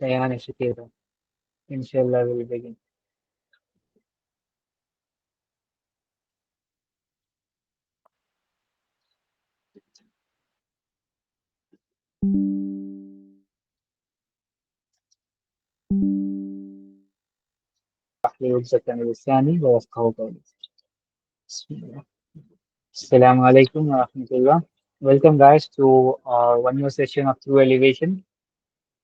Rayhan Shakira. Inshallah, we'll begin. أحلل عقدة من لساني ويفقهوا قولي. بسم الله. Assalamu alaikum wa rahmatullah. Welcome guys to one more session of True Elevation,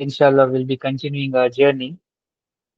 Inshallah, we'll be continuing our journey,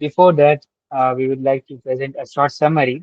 Before that, we would like to present a short summary,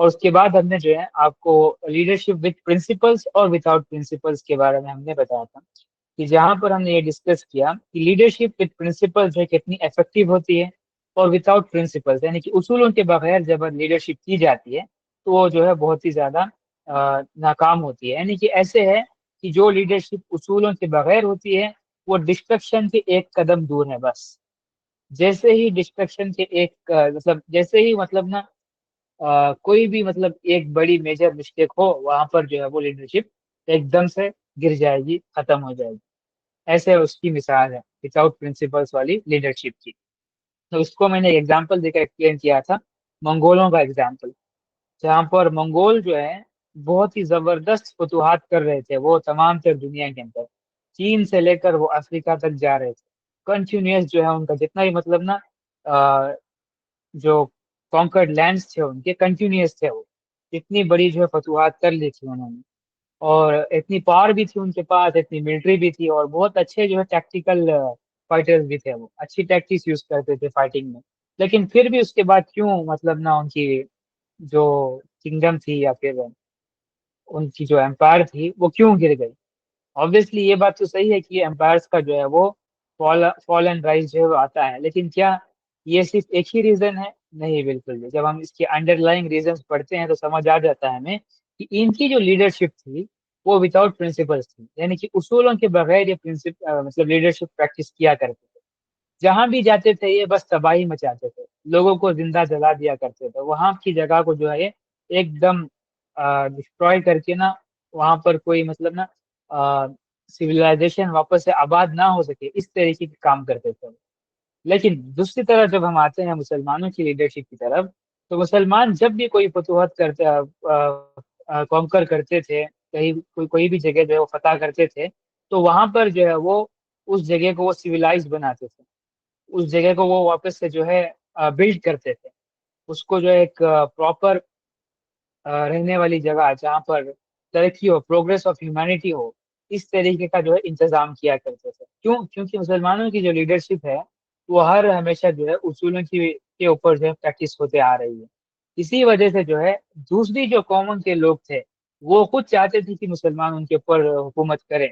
اور اس کے بعد ہم نے جو ہے آپ کو لیڈرشپ وتھ پرنسپلس اور وداؤٹ پرنسپلس کے بارے میں ہم نے بتایا تھا، کہ جہاں پر ہم نے یہ ڈسکس کیا کہ لیڈرشپ وتھ پرنسپلس جو ہے کتنی افیکٹو ہوتی ہے، اور وداؤٹ پرنسپلس یعنی کہ اصولوں کے بغیر جب لیڈرشپ کی جاتی ہے تو وہ جو ہے بہت ہی زیادہ ناکام ہوتی ہے. یعنی کہ ایسے ہے کہ جو لیڈرشپ اصولوں کے بغیر ہوتی ہے وہ ڈسٹرکشن کے ایک قدم دور ہے. بس جیسے ہی ڈسٹرکشن کے ایک مطلب جیسے ہی مطلب نا کوئی بھی مطلب ایک بڑی میجر مسٹیک ہو، وہاں پر جو ہے وہ لیڈرشپ ایک دم سے گر جائے گی، ختم ہو جائے گی. ایسے اس کی مثال ہے وداؤٹ پرنسپلس والی لیڈرشپ کی. تو اس کو میں نے ایگزامپل دے کر ایکسپلین کیا تھا، منگولوں کا ایگزامپل، جہاں پر منگول جو ہے بہت ہی زبردست فتوحات کر رہے تھے وہ تمام تر دنیا کے اندر، چین سے لے کر وہ افریقہ تک جا رہے تھے. کنٹینیوس جو ہے ان کا جتنا بھی مطلب نا جو کانکرڈ لینڈس تھے ان کے کنٹینیوس تھے، وہ اتنی بڑی جو ہے فتوحات کر لی تھی انہوں نے، اور اتنی پاور بھی تھی ان کے پاس، اتنی ملٹری بھی تھی، اور بہت اچھے جو ہے ٹیکٹیکل فائٹرز بھی تھے، وہ اچھی ٹیکٹکس یوز کرتے تھے فائٹنگ میں. لیکن پھر بھی اس کے بعد کیوں مطلب نا ان کی جو کنگڈم تھی یا پھر ان کی جو امپائر تھی وہ کیوں گر گئی؟ آبویسلی یہ بات تو صحیح ہے کہ امپائرس کا جو ہے وہ فال اینڈ رائز جو ہے وہ آتا ہے، لیکن کیا یہ صرف ایک ہی ریزن ہے؟ نہیں، بالکل بھی. جب ہم اس کے انڈر لائنگ ریزنس پڑھتے ہیں تو سمجھ آ جاتا ہے ہمیں کہ ان کی جو لیڈرشپ تھی وہ وداؤٹ پرنسپلس تھی، یعنی کہ اصولوں کے بغیر یہ مطلب لیڈرشپ پریکٹس کیا کرتے تھے. جہاں بھی جاتے تھے یہ بس تباہی مچاتے تھے، لوگوں کو زندہ جلا دیا کرتے تھے، وہاں کی جگہ کو جو ہے ایک دم ڈسٹروائے کر کے نا وہاں پر کوئی مطلب نا سویلائزیشن واپس سے آباد نہ ہو سکے، اس طریقے کے کام کرتے تھے. لیکن دوسری طرف جب ہم آتے ہیں مسلمانوں کی لیڈرشپ کی طرف، تو مسلمان جب بھی کوئی فتوحات کرتے کانکر کرتے تھے، کہیں کوئی بھی جگہ جو ہے وہ فتح کرتے تھے، تو وہاں پر جو ہے وہ اس جگہ کو وہ سویلائز بناتے تھے، اس جگہ کو وہ واپس سے جو ہے بلڈ کرتے تھے، اس کو جو ہے ایک پراپر رہنے والی جگہ جہاں پر ترقی ہو، پروگرس آف ہیومینٹی ہو، اس طریقے کا جو ہے انتظام کیا کرتے تھے. کیونکہ مسلمانوں کی جو لیڈرشپ ہے وہ ہر ہمیشہ جو ہے اصولوں کے اوپر جو ہے پریکٹس ہوتے آ رہی ہے. اسی وجہ سے جو ہے دوسری جو قوموں کے لوگ تھے وہ خود چاہتے تھے کہ مسلمان ان کے اوپر حکومت کریں.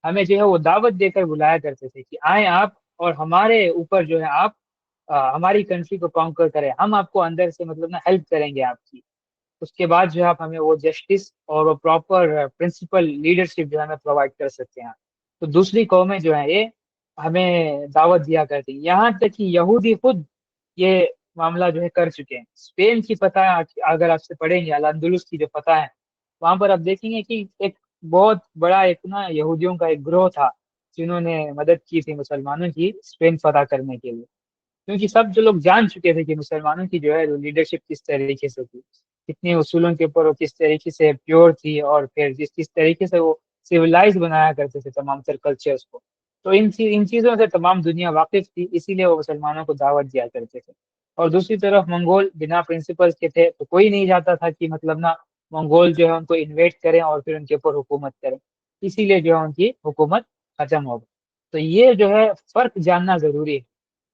ہمیں جو ہے وہ دعوت دے کر بلایا کرتے تھے کہ آئیں آپ اور ہمارے اوپر جو ہے آپ ہماری کنٹری کو کانکر کریں، ہم آپ کو اندر سے مطلب نا ہیلپ کریں گے آپ کی. اس کے بعد جو ہے آپ ہمیں وہ جسٹس اور وہ پراپر پرنسپل لیڈرشپ جو ہے ہمیں پرووائڈ کر سکتے ہیں. تو دوسری قومیں جو ہیں یہ ہمیں دعوت دیا کرتی، یہاں تک کہ یہودی خود یہ معاملہ جو ہے کر چکے ہیں. اسپین کی فتح اگر آپ سے پڑھیں گے، الاندلس کی جو فتح ہے، وہاں پر آپ دیکھیں گے کہ ایک بہت بڑا ایک نا یہودیوں کا ایک گروہ تھا جنہوں نے مدد کی تھی مسلمانوں کی اسپین فتح کرنے کے لیے. کیونکہ سب جو لوگ جان چکے تھے کہ مسلمانوں کی جو ہے لیڈرشپ کس طریقے سے تھی، کتنے اصولوں کے اوپر وہ کس طریقے سے پیور تھی، اور پھر کس طریقے سے وہ سیولائز بنایا کرتے تھے تمام تر کلچرس کو. تو ان چیزوں سے تمام دنیا واقف تھی، اسی لیے وہ مسلمانوں کو دعوت دیا کرتے تھے. اور دوسری طرف منگول بنا پرنسپلس کے تھے تو کوئی نہیں جاتا تھا کہ مطلب نا منگول جو ہے ان کو انویٹ کریں اور پھر ان کے اوپر حکومت کریں، اسی لیے جو ہے ان کی حکومت ختم ہو گئی. تو یہ جو ہے فرق جاننا ضروری ہے،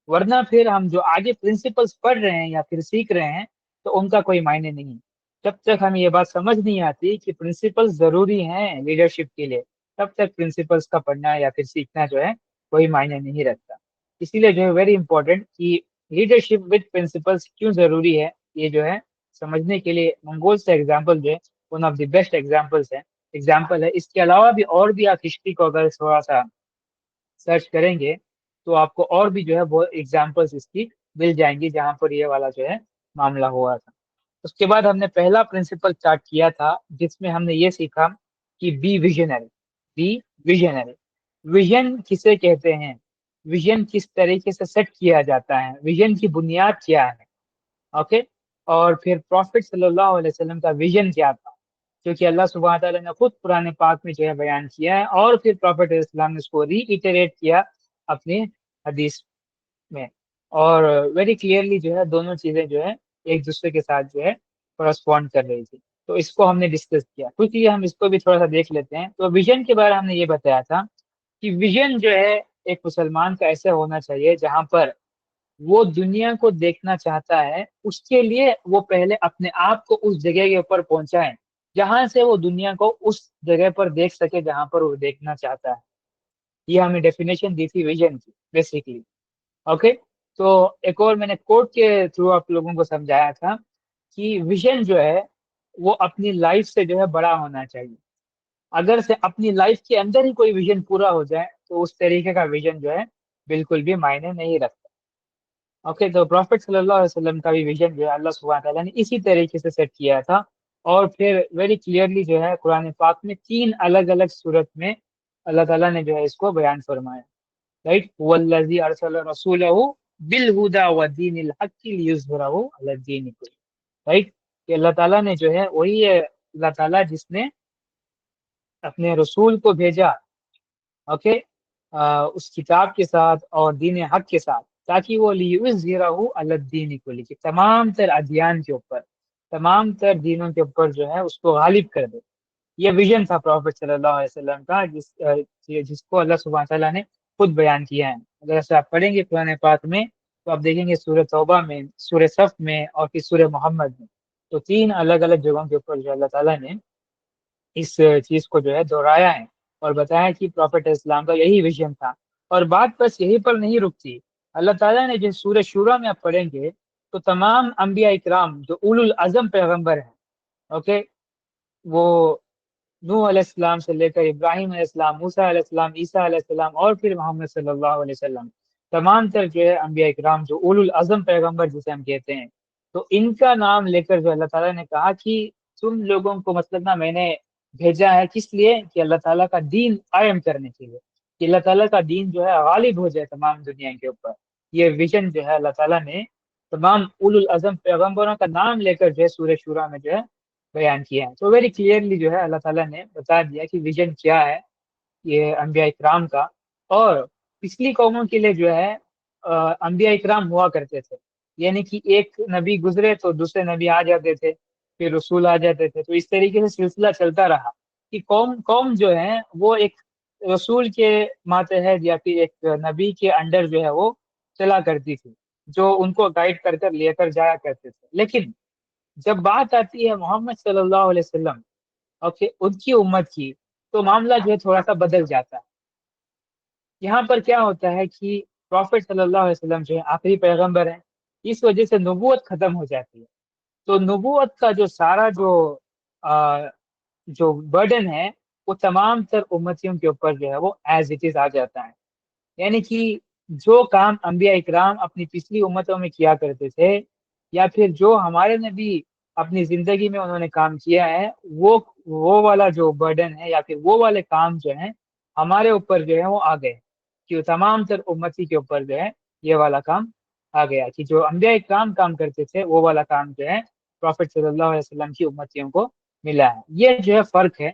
ورنہ پھر ہم جو آگے پرنسپلس پڑھ رہے ہیں یا پھر سیکھ رہے ہیں تو ان کا کوئی معنی نہیں. جب تک ہمیں یہ بات سمجھ نہیں آتی کہ پرنسپلس ضروری ہیں لیڈرشپ کے لیے، تب تک پرنسپلس کا پڑھنا یا پھر سیکھنا جو ہے کوئی معنی نہیں رکھتا. اسی لیے جو ہے ویری امپورٹنٹ کہ لیڈرشپ وتھ پرنسپلس کیوں ضروری ہے، یہ جو ہے سمجھنے کے لیے منگول سے ایگزامپل جو ہے one of the best example ہے. اس کے علاوہ بھی اور بھی آپ ہسٹری کو اگر تھوڑا سا سرچ کریں گے تو آپ کو اور بھی جو ہے وہ ایگزامپلس اس کی مل جائیں گی جہاں پر یہ والا جو ہے معاملہ ہوا تھا. اس کے بعد ہم نے پہلا پرنسپل اسٹارٹ کیا تھا جس میں ہم نے یہ سیکھا کہ be visionary. Be visionary, vision کسے کہتے ہیں، ویژن کس طریقے سے سیٹ کیا جاتا ہے، ویژن کی بنیاد کیا ہے. اوکے، اور پھر پروفٹ صلی اللہ علیہ وسلم کا ویژن کیا تھا، کیونکہ اللہ سبحانہ تعالیٰ نے خود قرآن پاک میں جو ہے بیان کیا ہے، اور پھر پروفٹ علیہ السلام نے اس کو ری ایٹریٹ کیا اپنی حدیث میں. اور ویری کلیئرلی جو ہے دونوں چیزیں جو ہے ایک دوسرے کے ساتھ جو ہے کورسپونڈ کر رہی تھی. تو اس کو ہم نے ڈسکس کیا، کچھ یہ ہم اس کو بھی تھوڑا سا دیکھ لیتے ہیں. تو ویژن کے بارے میں ہم نے یہ بتایا تھا کہ ویژن جو ہے ایک مسلمان کا ایسا ہونا چاہیے جہاں پر وہ دنیا کو دیکھنا چاہتا ہے، اس کے لیے وہ پہلے اپنے آپ کو اس جگہ کے اوپر پہنچائیں جہاں سے وہ دنیا کو اس جگہ پر دیکھ سکے جہاں پر وہ دیکھنا چاہتا ہے۔ یہ ہمیں ڈیفینیشن دی تھی ویژن کی بیسیکلی۔ اوکے، تو ایک اور میں نے کوٹ کے تھرو آپ لوگوں کو سمجھایا تھا کہ ویژن جو ہے وہ اپنی لائف سے جو ہے بڑا ہونا چاہیے۔ اگر سے اپنی لائف کے اندر ہی کوئی ویژن پورا ہو جائے تو اس طریقے کا ویژن جو ہے بالکل بھی معنی نہیں رکھتا۔ اوکے، تو پروفٹ صلی اللہ علیہ وسلم کا بھی ویژن جو ہے اللہ سبحانہ تعالیٰ نے اسی طریقے سے سیٹ کیا تھا، اور پھر ویری کلیئرلی جو ہے قرآن پاک میں 3 الگ الگ صورت میں اللہ تعالیٰ نے جو ہے اس کو بیان فرمایا۔ رائٹ، والذی ارسل رسولہ بالہدی ودین الحق لیظہرہ علی الدین کلہ۔ رائٹ، کہ اللہ تعالیٰ نے جو ہے وہی ہے اللہ تعالیٰ جس نے اپنے رسول کو بھیجا، اوکے، اس کتاب کے ساتھ اور دین حق کے ساتھ، تاکہ وہ لیظہرہ علی الدین کلہ، کہ تمام تر ادیان کے اوپر، تمام تر دینوں کے اوپر جو ہے اس کو غالب کر دے۔ یہ ویژن تھا پروفٹ صلی اللہ علیہ وسلم کا، جس کو اللہ سبحانہ تعالیٰ نے خود بیان کیا ہے۔ اگر ایسے آپ پڑھیں گے قرآن پاک میں تو آپ دیکھیں گے سورہ توبہ میں، سورہ صف میں، اور پھر سورہ محمد میں، تو 3 الگ الگ جگہوں کے اوپر جو اللہ تعالیٰ نے اس چیز کو جو ہے دہرایا ہے اور بتایا کہ پروفٹ اسلام کا یہی ویژن تھا۔ اور بات بس یہی پر نہیں رکتی، اللہ تعالیٰ نے جس سورہ شورا میں آپ پڑھیں گے تو تمام انبیاء اکرام جو اولو العزم پیغمبر ہیں، اوکے، وہ نوح علیہ السلام سے لے کر ابراہیم علیہ السلام، موسیٰ علیہ السلام، عیسیٰ علیہ السلام، اور پھر محمد صلی اللہ علیہ وسلم، تمام تر جو ہے انبیاء اکرام جو اولو العزم پیغمبر جسے ہم کہتے ہیں، تو ان کا نام لے کر جو اللہ تعالیٰ نے کہا کہ تم لوگوں کو مطلب نا میں نے بھیجا ہے کس لیے، کہ اللہ تعالیٰ کا دین قائم کرنے کے لیے، کہ اللہ تعالیٰ کا دین جو ہے غالب ہو جائے تمام دنیا کے اوپر۔ یہ ویژن جو ہے اللہ تعالیٰ نے تمام اولو العزم پیغمبروں کا نام لے کر جو ہے سورہ شورا میں جو ہے بیان کیا ہے۔ تو ویری کلیئرلی جو ہے اللہ تعالیٰ نے بتا دیا کہ ویژن کیا ہے یہ انبیاء اکرام کا۔ اور پچھلی قوموں کے لیے جو ہے انبیاء اکرام ہوا کرتے تھے، یعنی کہ ایک نبی گزرے تو دوسرے نبی آ جاتے تھے، پھر رسول آ جاتے تھے، تو اس طریقے سے سلسلہ چلتا رہا کہ قوم جو ہے وہ ایک رسول کے ماتحت یا پھر ایک نبی کے انڈر جو ہے وہ چلا کرتی تھی، جو ان کو گائیڈ کر کر لے کر جایا کرتے تھے۔ لیکن جب بات آتی ہے محمد صلی اللہ علیہ وسلم، اوکے، ان کی امت کی، تو معاملہ جو ہے تھوڑا سا بدل جاتا ہے۔ یہاں پر کیا ہوتا ہے کہ پروفٹ صلی اللہ علیہ وسلم جو ہے آخری پیغمبر ہیں، اس وجہ سے نبوت ختم ہو جاتی ہے۔ تو نبوت کا جو سارا جو برڈن ہے وہ تمام تر امتیوں کے اوپر جو ہے وہ ایز اٹ از آ جاتا ہے۔ یعنی کہ جو کام انبیاء اکرام اپنی پچھلی امتوں میں کیا کرتے تھے، یا پھر جو ہمارے نبی اپنی زندگی میں انہوں نے کام کیا ہے، وہ والا جو برڈن ہے یا پھر وہ والے کام جو ہیں ہمارے اوپر جو ہے وہ آ گئے، کہ تمام تر امتی کے اوپر جو ہے یہ والا کام آ گیا، کہ جو انبیاء اکرام کام کرتے تھے وہ والا کام جو ہے پروفٹ صلی اللہ علیہ وسلم کی امتیوں کو ملا ہے۔ یہ جو ہے فرق ہے،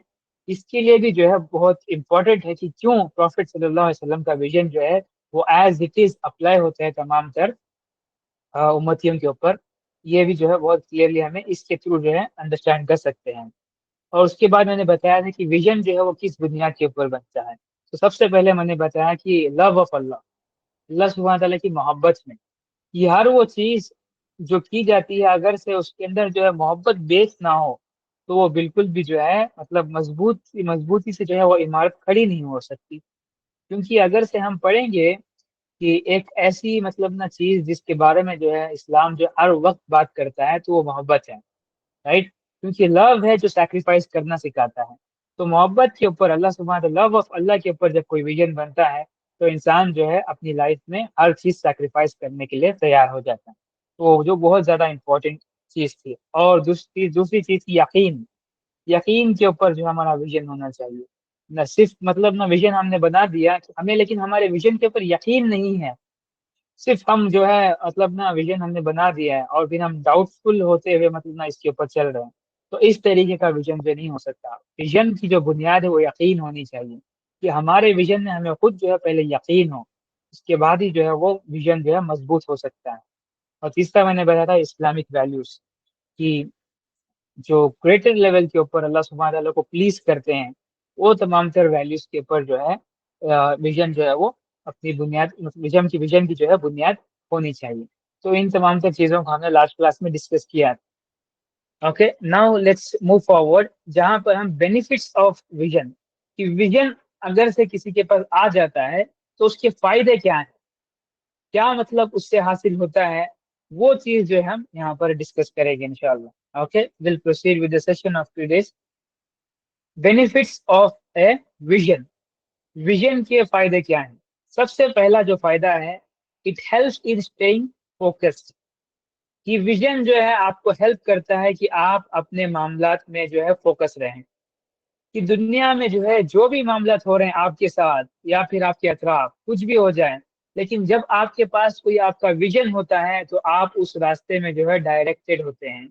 اس کے لیے بھی جو ہے بہت امپورٹنٹ ہے کہ کیوں پروفٹ صلی اللہ علیہ وسلم کا ویژن جو ہے وہ ایز اٹ از اپلائی ہوتا ہے تمام تر امتیوں کے اوپر۔ یہ بھی جو ہے بہت کلیئرلی ہمیں اس کے تھرو جو ہے انڈرسٹینڈ کر سکتے ہیں۔ اور اس کے بعد میں نے بتایا تھا کہ ویژن جو ہے وہ کس بنیاد کے اوپر بنتا ہے۔ تو سب سے پہلے میں نے بتایا کہ لو آف اللہ، اللہ سبحانہ تعالیٰ کی محبت میں، یہ ہر وہ چیز جو کی جاتی ہے اگر سے اس کے اندر جو ہے محبت بیس نہ ہو تو وہ بالکل بھی جو ہے مطلب مضبوطی سے جو ہے وہ عمارت کھڑی نہیں ہو سکتی۔ کیونکہ اگر سے ہم پڑھیں گے کہ ایک ایسی مطلب نا چیز جس کے بارے میں جو ہے اسلام جو ہر وقت بات کرتا ہے تو وہ محبت ہے، رائٹ، کیونکہ لو ہے جو سیکریفائس کرنا سکھاتا ہے۔ تو محبت کے اوپر اللہ سبحانہ لو آف اللہ کے اوپر جب کوئی ویژن بنتا ہے تو انسان جو ہے اپنی لائف میں ہر چیز سیکریفائس کرنے کے لیے تیار ہو جاتا ہے، تو جو بہت زیادہ امپورٹنٹ چیز تھی۔ اور دوسری چیز کی یقین کے اوپر جو ہمارا ویژن ہونا چاہیے، نہ صرف مطلب نہ ویژن ہم نے بنا دیا کہ ہمیں، لیکن ہمارے ویژن کے اوپر یقین نہیں ہے، صرف ہم جو ہے مطلب نا ویژن ہم نے بنا دیا ہے اور پھر ہم ڈاؤٹ فل ہوتے ہوئے مطلب نا اس کے اوپر چل رہے ہیں، تو اس طریقے کا ویژن جو نہیں ہو سکتا۔ ویژن کی جو بنیاد ہے وہ یقین ہونی چاہیے، کہ ہمارے ویژن میں ہمیں خود جو ہے پہلے یقین ہو، اس کے بعد ہی جو ہے وہ ویژن جو ہے مضبوط ہو سکتا ہے۔ اور تیسرا میں نے بتایا تھا اسلامک ویلیوز، کی جو گریٹر لیول کے اوپر اللہ سبحانہ تعالیٰ کو پلیز کرتے ہیں، وہ تمام تر ویلیوز کے اوپر جو ہے ویژن جو ہے وہ اپنی بنیاد، ویژن کی جو ہے بنیاد ہونی چاہیے. تو ان تمام تر چیزوں کو ہم نے لاسٹ کلاس میں ڈسکس کیا. Okay now let's move forward, جہاں پر ہم بینیفٹس آف ویژن, کہ ویژن اگر سے کسی کے پاس آ جاتا ہے تو اس کے فائدے کیا ہیں, کیا مطلب اس سے حاصل ہوتا ہے, وہ چیز جو ہے ہم یہاں پر ڈسکس کریں گے انشاءاللہ. Okay will proceed with the session of today's. Benefits of a vision. Vision کے فائدے کیا ہیں؟ سب سے پہلا جو فائدہ ہے, it helps in staying focused. کہ ویژن جو ہے آپ کو ہیلپ کرتا ہے کہ آپ اپنے معاملات میں جو ہے فوکس رہیں, کہ دنیا میں جو ہے جو بھی معاملات ہو رہے ہیں آپ کے ساتھ یا پھر آپ کے اطراف کچھ بھی ہو جائیں, لیکن جب آپ کے پاس کوئی آپ کا ویژن ہوتا ہے تو آپ اس راستے میں جو ہے ڈائریکٹڈ ہوتے ہیں,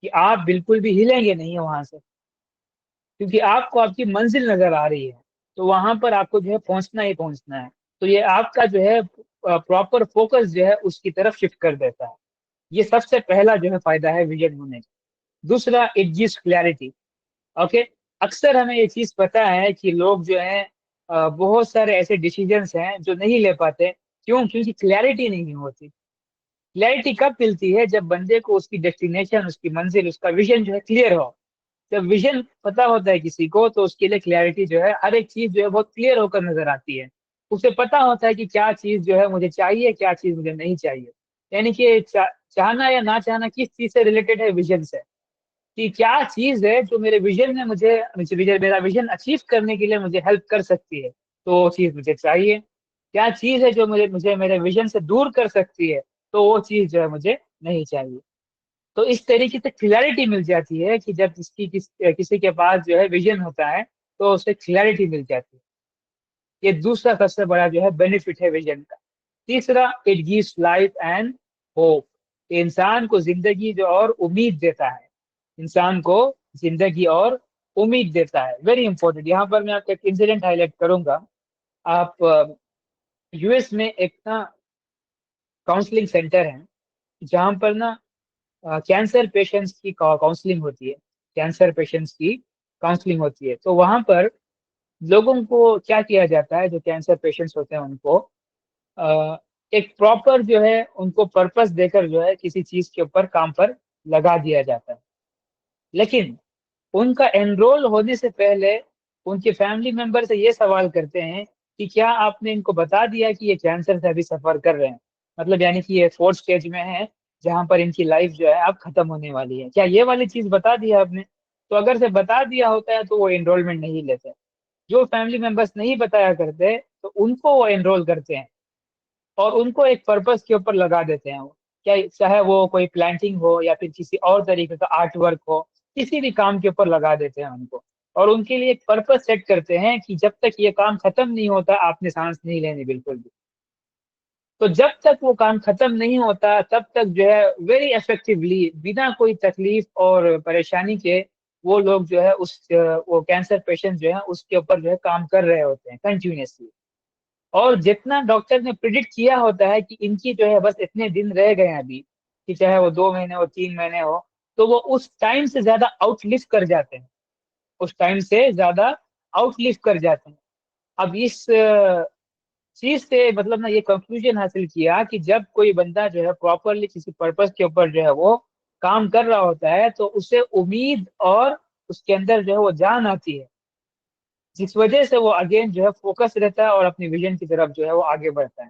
کہ آپ بالکل بھی ہلیں گے نہیں وہاں سے, کیونکہ آپ کو آپ کی منزل نظر آ رہی ہے, تو وہاں پر آپ کو جو ہے پہنچنا ہی پہنچنا ہے. تو یہ آپ کا جو ہے پراپر فوکس جو ہے اس کی طرف شفٹ کر دیتا ہے. یہ سب سے پہلا جو ہے فائدہ ہے ویژن ہونے کا. دوسرا, اٹ گیوز کلیئرٹی. اوکے, اکثر ہمیں یہ چیز پتا ہے کہ لوگ جو ہیں بہت سارے ایسے ڈیسیجنس ہیں جو نہیں لے پاتے. کیوں؟ کیونکہ کلیئرٹی نہیں ہوتی. کلیئرٹی کب ملتی ہے؟ جب بندے کو اس کی ڈیسٹینیشن, اس کی منزل, اس کا ویژن جو ہے کلیئر ہو. جب ویژن پتا ہوتا ہے کسی کو تو اس کے لیے کلیئرٹی جو ہے, ہر ایک چیز جو ہے بہت کلیئر ہو کر نظر آتی ہے. اسے پتا ہوتا ہے کہ کیا چیز جو ہے مجھے چاہیے, کیا چیز مجھے نہیں چاہیے. یعنی کہ چاہنا یا نہ چاہنا کس چیز سے ریلیٹڈ ہے؟ ویژن سے. کہ کیا چیز ہے جو میرے ویژن میں میرا ویژن اچیو کرنے کے لیے مجھے ہیلپ کر سکتی ہے, تو وہ چیز مجھے چاہیے. کیا چیز ہے جو مجھے میرے ویژن سے دور کر سکتی ہے, تو وہ چیز جو ہے مجھے نہیں چاہیے. تو اس طریقے سے کلیئرٹی مل جاتی ہے کہ جب کسی کے پاس جو ہے ویژن ہوتا ہے تو اسے کلیئرٹی مل جاتی ہے. یہ دوسرا سب سے بڑا جو ہے بینیفٹ ہے ویژن کا. تیسرا, it gives life and hope. انسان کو زندگی جو اور امید دیتا ہے, انسان کو زندگی اور امید دیتا ہے. Very important. یہاں پر میں آپ کو ایک انسیڈنٹ ہائی لائٹ کروں گا. آپ یو ایس میں ایک نا کاؤنسلنگ سینٹر ہے جہاں پر نا کینسر پیشنٹس کی کاؤنسلنگ ہوتی ہے. کینسر پیشنٹس کی کاؤنسلنگ ہوتی ہے. تو وہاں پر لوگوں کو کیا کیا جاتا ہے, جو کینسر پیشنٹس ہوتے ہیں ان کو ایک پراپر جو ہے ان کو پرپس دے کر جو ہے کسی چیز کے اوپر کام پر لگا دیا جاتا ہے. لیکن ان کا انرول ہونے سے پہلے ان کے فیملی ممبر سے یہ سوال کرتے ہیں کہ کیا آپ نے ان کو بتا دیا کہ یہ کینسر سے ابھی سفر کر رہے ہیں, مطلب یعنی کہ یہ 4th اسٹیج میں ہے جہاں پر ان کی لائف جو ہے اب ختم ہونے والی ہے, کیا یہ والی چیز بتا دیا آپ نے؟ تو اگر سے بتا دیا ہوتا ہے تو وہ انرولمنٹ نہیں لیتے. جو فیملی ممبرس نہیں بتایا کرتے تو ان کو وہ انرول کرتے ہیں اور ان کو ایک پرپس کے اوپر لگا دیتے ہیں. کیا چاہے وہ کوئی پلانٹنگ ہو یا پھر کسی اور طریقے کا آرٹ ورک ہو, کسی بھی کام کے اوپر لگا دیتے ہیں ان کو, اور ان کے لیے ایک پرپس سیٹ کرتے ہیں کہ جب تک یہ کام ختم نہیں ہوتا آپ نے سانس نہیں لینی بالکل بھی. تو جب تک وہ کام ختم نہیں ہوتا تب تک جو ہے ویری افیکٹولی, بنا کوئی تکلیف اور پریشانی کے, وہ لوگ جو ہے وہ کینسر پیشنٹ جو ہے اس کے اوپر جو ہے کام کر رہے ہوتے ہیں کنٹینیوسلی. اور جتنا ڈاکٹر نے پریڈکٹ کیا ہوتا ہے کہ ان کی جو ہے بس اتنے دن رہ گئے ہیں ابھی, کہ چاہے وہ 2 مہینے ہو 3 مہینے ہو, تو وہ اس ٹائم سے زیادہ آؤٹ لفٹ کر جاتے ہیں, اس ٹائم سے زیادہ آؤٹ لفٹ کر جاتے ہیں. اب اس چیز سے مطلب نا یہ کنکلوژن حاصل کیا کہ جب کوئی بندہ جو ہے پراپرلی کسی پرپس کے اوپر جو ہے وہ کام کر رہا ہوتا ہے تو اسے امید اور اس کے اندر جو ہے وہ جان آتی ہے, جس وجہ سے وہ اگین جو ہے فوکس رہتا ہے اور اپنی ویژن کی طرف جو ہے وہ آگے بڑھتا ہے.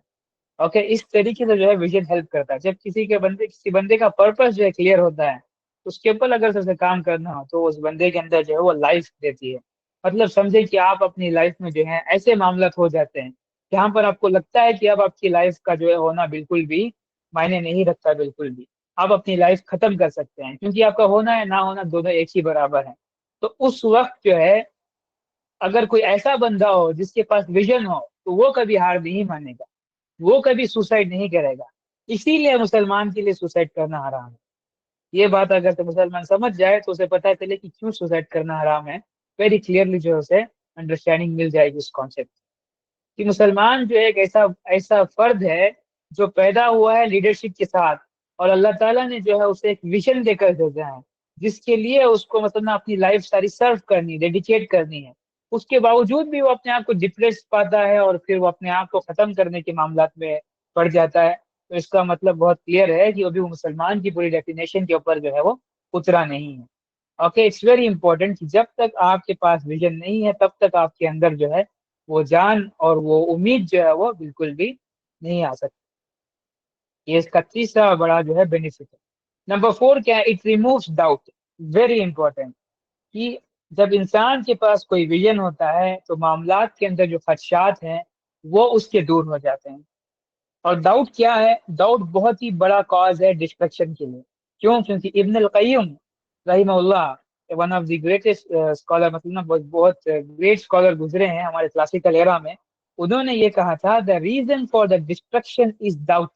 اوکے, اس طریقے سے جو ہے ویژن ہیلپ کرتا ہے. جب کسی بندے کا پرپس جو ہے کلیئر ہوتا ہے تو اس کے اوپر اگر اسے کام کرنا ہو تو اس بندے کے اندر جو ہے وہ لائف دیتی ہے. مطلب سمجھے کہ آپ اپنی لائف میں جو ہے ایسے معاملات ہو جاتے ہیں جہاں پر آپ کو لگتا ہے کہ اب آپ کی لائف کا جو ہے ہونا بالکل بھی معنی نہیں رکھتا, بالکل بھی آپ اپنی لائف ختم کر سکتے ہیں, کیونکہ آپ کا ہونا ہے نہ ہونا دونوں ایک ہی برابر ہیں. تو اس وقت جو ہے اگر کوئی ایسا بندہ ہو جس کے پاس ویژن ہو تو وہ کبھی ہار نہیں مانے گا, وہ کبھی سوسائڈ نہیں کرے گا. اسی لیے مسلمان کے لیے سوسائڈ کرنا حرام ہے. یہ بات اگر تو مسلمان سمجھ جائے تو اسے پتہ چلے کہ کیوں سوسائڈ کرنا حرام ہے, ویری کلیئرلی جو ہے اسے انڈرسٹینڈنگ مل جائے گی اس کانسیپٹ. کہ مسلمان جو ایک ایسا فرد ہے جو پیدا ہوا ہے لیڈرشپ کے ساتھ, اور اللہ تعالیٰ نے جو ہے اسے ایک ویژن دے کر بھیجا ہے جس کے لیے اس کو مطلب اپنی لائف ساری سرو کرنی, ڈیڈیکیٹ کرنی ہے. اس کے باوجود بھی وہ اپنے آپ کو ڈپریس پاتا ہے اور پھر وہ اپنے آپ کو ختم کرنے کے معاملات میں پڑ جاتا ہے. تو اس کا مطلب بہت کلیئر ہے کہ ابھی وہ مسلمان کی پوری ڈیفینیشن کے اوپر جو ہے وہ اترا نہیں ہے. اوکے اٹس ویری امپورٹنٹ کہ جب تک آپ کے پاس ویژن نہیں ہے تب تک آپ کے اندر جو ہے وہ جان اور وہ امید جو ہے وہ بالکل بھی نہیں آ سکتی. یہ اس کا تیسرا بڑا جو ہے بینیفٹ ہے. نمبر 4 کیا ہے؟ It removes doubt. Very important کہ جب انسان کے پاس کوئی ویژن ہوتا ہے تو معاملات کے اندر جو خدشات ہیں وہ اس کے دور ہو جاتے ہیں. اور ڈاؤٹ کیا ہے؟ ڈاؤٹ بہت ہی بڑا کاز ہے ڈسٹریکشن کے لیے. کیوں؟ کیونکہ ابن القیم رحمہ اللہ one of the greatest scholar, مطلب نا بہت گریٹ اسکالر گزرے ہیں ہمارے کلاسیکل ایرا میں. انہوں نے یہ کہا تھا the reason for the destruction is doubt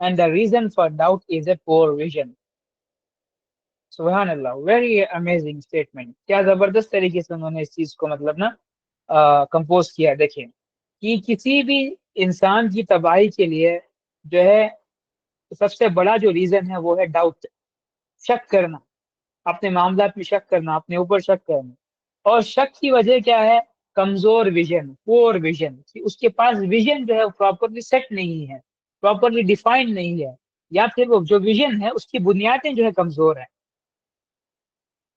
and the reason for doubt is a poor vision. سبحان اللہ، ویری امیزنگ اسٹیٹمنٹ. کیا زبردست طریقے سے انہوں نے اس چیز کو مطلب نا کمپوز کیا. دیکھیں کہ کسی بھی انسان کی تباہی کے لیے جو ہے سب سے بڑا جو ریزن ہے وہ ہے ڈاؤٹ، شک کرنا، اپنے معاملات میں شک کرنا، اپنے اوپر شک کرنا. اور شک کی وجہ کیا ہے؟ کمزور ویژن، پور ویژن. اس کے پاس ویژن جو ہے پراپرلی سیٹ نہیں ہے، پراپرلی ڈیفائنڈ نہیں ہے، یا پھر وہ جو ویژن ہے اس کی بنیادیں جو ہے کمزور ہیں.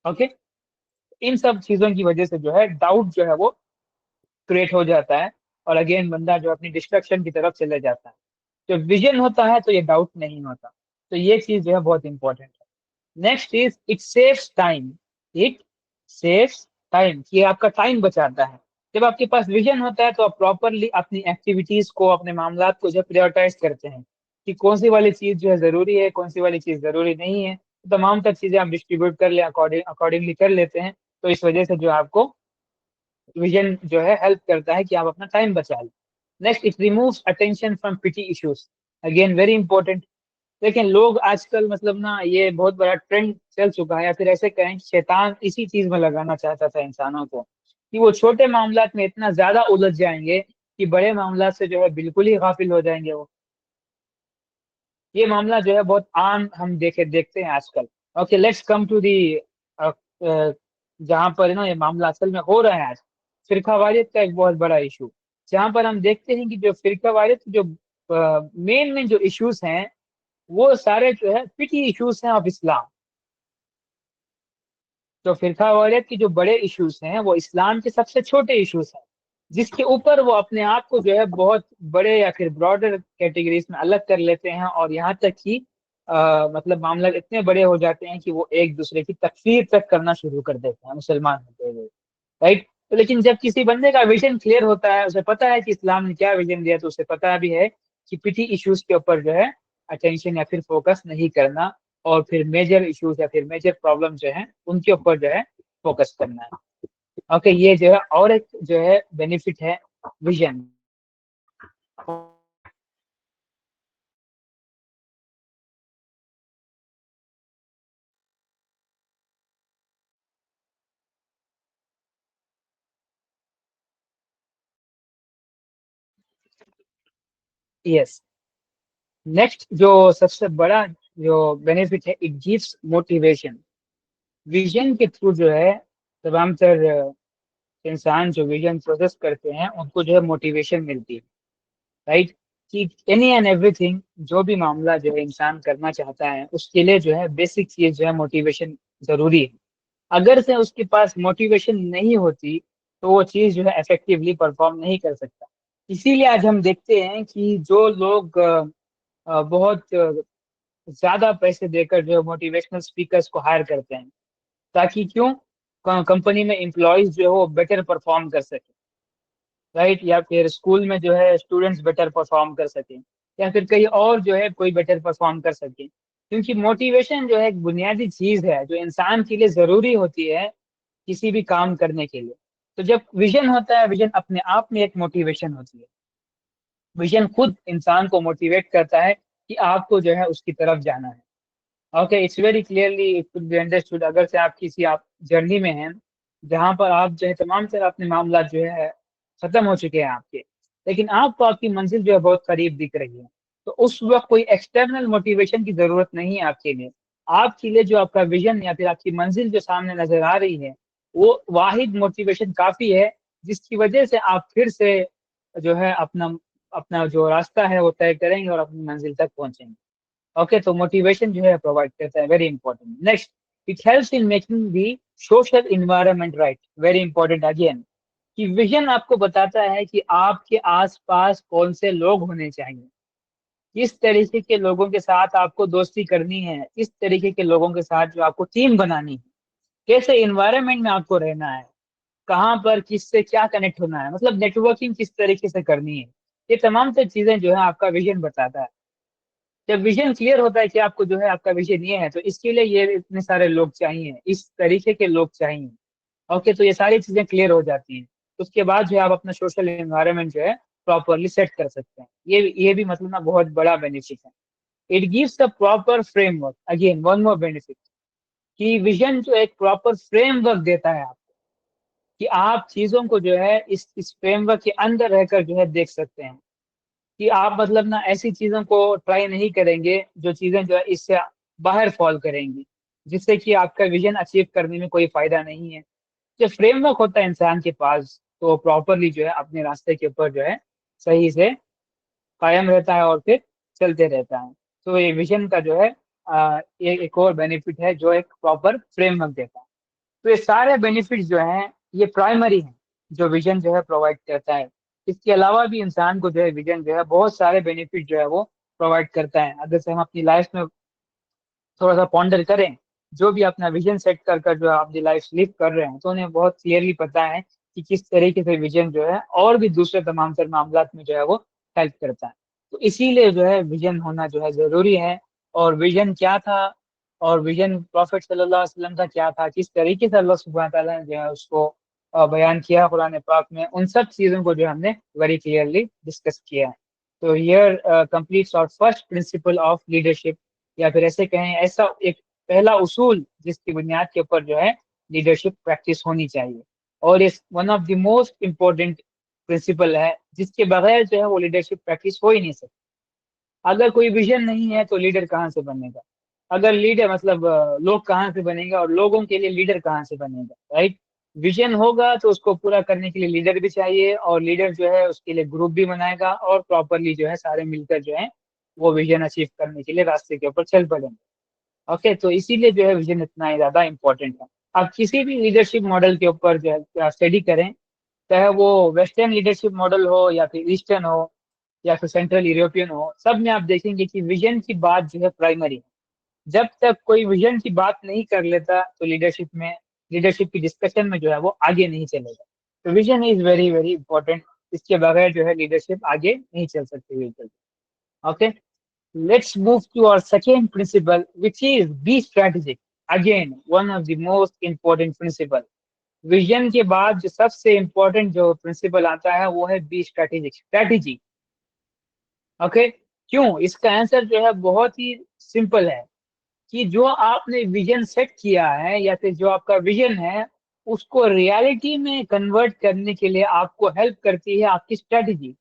اوکے ان سب چیزوں کی وجہ سے جو ہے ڈاؤٹ جو ہے وہ کریٹ ہو جاتا ہے اور اگین بندہ جو اپنی ڈسٹرکشن کی طرف چلے جاتا ہے. جب ویژن ہوتا ہے تو یہ ڈاؤٹ نہیں ہوتا. تو یہ چیز جو ہے بہت امپورٹنٹ ہے. Next is it saves time. It saves time, یہ آپ کا ٹائم بچاتا ہے. جب آپ کے پاس ویژن ہوتا ہے تو آپ پراپرلی اپنی ایکٹیویٹیز کو، اپنے معاملات کو جو پریورٹائز کرتے ہیں کہ کون سی والی چیز جو ہے ضروری ہے، کون سی والی چیز ضروری نہیں ہے. تمام تک چیزیں آپ ڈسٹریبیوٹ کر لیں، اکارڈنگلی کر لیتے ہیں. تو اس وجہ سے جو آپ کو ویژن جو ہے ہیلپ کرتا ہے کہ آپ اپنا ٹائم بچا لیں. نیکسٹ اٹ ریمووز اٹینشن فرام پیٹی ایشوز. Again very important. لیکن لوگ آج کل مطلب نا یہ بہت بڑا ٹرینڈ چل چکا ہے، یا پھر ایسے کہیں شیطان اسی چیز میں لگانا چاہتا تھا انسانوں کو کہ وہ چھوٹے معاملات میں اتنا زیادہ الجھ جائیں گے کہ بڑے معاملات سے جو ہے بالکل ہی غافل ہو جائیں گے. وہ یہ معاملہ جو ہے بہت عام ہم دیکھتے ہیں آج کل. Okay let's come to the جہاں پر نا یہ معاملہ اصل میں ہو رہا ہے آج، فرقہ واریت کا ایک بہت بڑا ایشو. جہاں پر ہم دیکھتے ہیں کہ جو فرقہ واریت جو مین جو ایشوز ہیں وہ سارے جو ہے پٹی ایشوز ہیں آف اسلام. تو فرقہ واریت کی جو بڑے ایشوز ہیں وہ اسلام کے سب سے چھوٹے ایشوز ہیں، جس کے اوپر وہ اپنے آپ کو جو ہے بہت بڑے یا پھر براڈر کیٹیگریز میں الگ کر لیتے ہیں. اور یہاں تک کہ مطلب معاملات اتنے بڑے ہو جاتے ہیں کہ وہ ایک دوسرے کی تکفیر تک کرنا شروع کر دیتے ہیں مسلمان ہوتے ہوئے. رائٹ. تو لیکن جب کسی بندے کا ویژن کلیئر ہوتا ہے، اسے پتا ہے کہ اسلام نے کیا ویژن دیا، تو اسے پتا بھی ہے کہ پٹی ایشوز کے اوپر جو ہے اٹینشن یا پھر فوکس نہیں کرنا، اور پھر میجر ایشوز یا پھر میجر پرابلم جو ہیں ان کے اوپر جو ہے فوکس کرنا ہے. اوکے یہ جو ہے اور ایک جو ہے بینیفٹ ہے ویژن. یس. نیکسٹ جو سب سے بڑا جو بینیفٹ ہے اٹ گیوس موٹیویشن. ویژن کے تھرو جو ہے تمام تر انسان جو ویژن پروسیس کرتے ہیں ان کو جو ہے موٹیویشن ملتی ہے. رائٹ. کہ اینی اینڈ ایوری تھنگ، جو بھی معاملہ جو ہے انسان کرنا چاہتا ہے اس کے لیے جو ہے بیسک چیز جو ہے موٹیویشن ضروری ہے. اگر سے اس کے پاس موٹیویشن نہیں ہوتی تو وہ چیز جو ہے افیکٹولی پرفارم نہیں کر سکتا. اسی لیے آج ہم دیکھتے ہیں کہ جو لوگ بہت زیادہ پیسے دے کر جو موٹیویشنل اسپیکرس کو ہائر کرتے ہیں تاکہ کیوں کمپنی میں امپلائیز جو ہے وہ بیٹر پرفارم کر سکے. رائٹ. یا پھر اسکول میں جو ہے اسٹوڈنٹس بیٹر پرفارم کر سکیں، یا پھر کہیں اور جو ہے کوئی بیٹر پرفارم کر سکے. کیونکہ موٹیویشن جو ہے ایک بنیادی چیز ہے جو انسان کے لیے ضروری ہوتی ہے کسی بھی کام کرنے کے لیے. تو جب ویژن ہوتا ہے، ویژن اپنے آپ میں ایک موٹیویشن ہوتی ہے. ویژن خود انسان کو موٹیویٹ کرتا ہے کہ آپ کو جو ہے اس کی طرف جانا ہے. Okay it's very clearly understood. اگر سے آپ کسی جرنی میں ہیں جہاں پر آپ جو ہے تمام سے اپنے معاملات جو ہے ختم ہو چکے ہیں آپ کے، لیکن آپ کو آپ کی منزل جو ہے بہت قریب دکھ رہی ہے، تو اس وقت کوئی ایکسٹرنل موٹیویشن کی ضرورت نہیں ہے آپ کے لیے. آپ کے لیے جو آپ کا ویژن یا پھر آپ کی منزل جو سامنے نظر آ رہی ہے وہ واحد موٹیویشن کافی ہے، جس کی وجہ سے آپ پھر سے جو ہے اپنا اپنا جو راستہ ہے وہ طے کریں گے اور اپنی منزل تک پہنچیں گے. اوکے, تو موٹیویشن جو ہے پرووائڈ کرتا ہے, very important. Next, it helps in making the social environment right, very important again, کہ ویژن آپ کو بتاتا ہے کہ آپ کے آس پاس کون سے لوگ ہونے چاہیے, کس طریقے کے لوگوں کے ساتھ آپ کو دوستی کرنی ہے, کس طریقے کے لوگوں کے ساتھ جو آپ کو ٹیم بنانی ہے, کیسے انوائرمنٹ میں آپ کو رہنا ہے, کہاں پر کس سے کیا کنیکٹ ہونا ہے, مطلب نیٹ ورکنگ کس طریقے سے کرنی ہے. یہ تمام تر چیزیں جو ہے آپ کا ویژن بتاتا ہے. جب ویژن کلیئر ہوتا ہے کہ آپ کو جو ہے آپ کا ویژن یہ ہے, تو اس کے لیے یہ اتنے سارے لوگ چاہیے, اس طریقے کے لوگ چاہیے. اوکے, تو یہ ساری چیزیں کلیئر ہو جاتی ہیں. اس کے بعد جو ہے آپ اپنا سوشل انوائرمنٹ جو ہے پراپرلی سیٹ کر سکتے ہیں. یہ بھی مطلب نا بہت بڑا بینیفٹ ہے. It gives the proper frame work, again one more benefit, کہ ویژن جو ایک پراپر فریم ورک دیتا ہے آپ کو, کہ آپ چیزوں کو جو ہے اس فریم ورک کے اندر رہ کر جو ہے دیکھ سکتے ہیں, کہ آپ مطلب نا ایسی چیزوں کو ٹرائی نہیں کریں گے جو چیزیں جو ہے اس سے باہر فال کریں گی, جس سے کہ آپ کا ویژن اچیو کرنے میں کوئی فائدہ نہیں ہے. جو فریم ورک ہوتا ہے انسان کے پاس, تو پراپرلی جو ہے اپنے راستے کے اوپر جو ہے صحیح سے قائم رہتا ہے اور پھر چلتے رہتا ہے. تو یہ ویژن کا جو ہے ایک اور بینیفٹ ہے جو ایک پراپر فریم ورک دیتا ہے. تو یہ سارے بینیفٹ جو ہیں یہ پرائمری ہیں جو ویژن جو ہے پرووائڈ کرتا ہے. اس کے علاوہ بھی انسان کو جو ہے ویژن جو ہے بہت سارے بینیفٹ جو ہے وہ پرووائڈ کرتا ہے. اگر سے ہم اپنی لائف میں تھوڑا سا پونڈر کریں, جو بھی اپنا ویژن سیٹ کر کر جو اپنی لائف لیو کر رہے ہیں, تو انہیں بہت کلیئرلی پتا ہے کہ کس طریقے سے ویژن جو ہے اور بھی دوسرے تمام تر معاملات میں جو ہے وہ ہیلپ کرتا ہے. تو اسی لیے جو ہے ویژن ہونا جو ہے ضروری ہے. اور ویژن کیا تھا, اور ویژن پروفٹ صلی اللہ علیہ وسلم کا کیا تھا, کس طریقے سے اللہ سبحانہ تعالیٰ نے جو ہے اس کو بیان کیا قرآن پاک میں, ان سب چیزوں کو جو ہم نے ویری کلیئرلی ڈسکس کیا ہے. تو ہیئر کمپلیٹس اور فرسٹ پرنسپل آف لیڈرشپ, یا پھر ایسے کہیں ایسا ایک پہلا اصول جس کی بنیاد کے اوپر جو ہے لیڈرشپ پریکٹس ہونی چاہیے. اور اس one of the most important principle ہے, جس کے بغیر جو ہے وہ لیڈرشپ پریکٹس ہو ہی نہیں سکتی. اگر کوئی ویژن نہیں ہے تو لیڈر کہاں سے بنے گا, اگر لیڈر مطلب لوگ کہاں سے بنے گا, اور لوگوں کے لیے لیڈر کہاں سے بنے گا, رائٹ. ویژن ہوگا تو اس کو پورا کرنے کے لیے لیڈر بھی چاہیے, اور لیڈر جو ہے اس کے لیے گروپ بھی بنائے گا, اور پراپرلی جو ہے سارے مل کر جو ہے وہ ویژن اچیو کرنے کے لیے راستے کے اوپر چل پڑیں گے. اوکے, تو اسی لیے جو ہے ویژن اتنا ہی زیادہ امپورٹنٹ ہے. آپ کسی بھی لیڈرشپ ماڈل کے اوپر جو ہے اسٹڈی کریں, چاہے وہ ویسٹرن لیڈرشپ ماڈل ہو یا پھر ایسٹرن ہو یا پھر سینٹرل یورپین ہو, سب میں آپ دیکھیں گے کہ ویژن کی بات جو ہے پرائمری ہے. جب تک کوئی ویژن کی بات نہیں کر لیتا تو لیڈرشپ کی ڈسکشن میں جو ہے وہ آگے نہیں چلے گا. تو vision is very very important, اس کے بغیر جو ہے لیڈرشپ آگے نہیں چل سکتی. Okay, let's move to our second principle which is be strategic, again one of the most important principle. Vision کے بعد جو سب سے امپورٹنٹ جو پرنسپل آتا ہے وہ ہے بی اسٹریٹجک, اسٹریٹجی. اوکے, کیوں؟ اس کا آنسر جو ہے بہت ہی سمپل ہے, کہ جو آپ نے ویژن سیٹ کیا ہے یا پھر جو آپ کا ویژن ہے, اس کو ریالٹی میں کنورٹ کرنے کے لیے آپ کو ہیلپ کرتی ہے آپ کی اسٹریٹجی,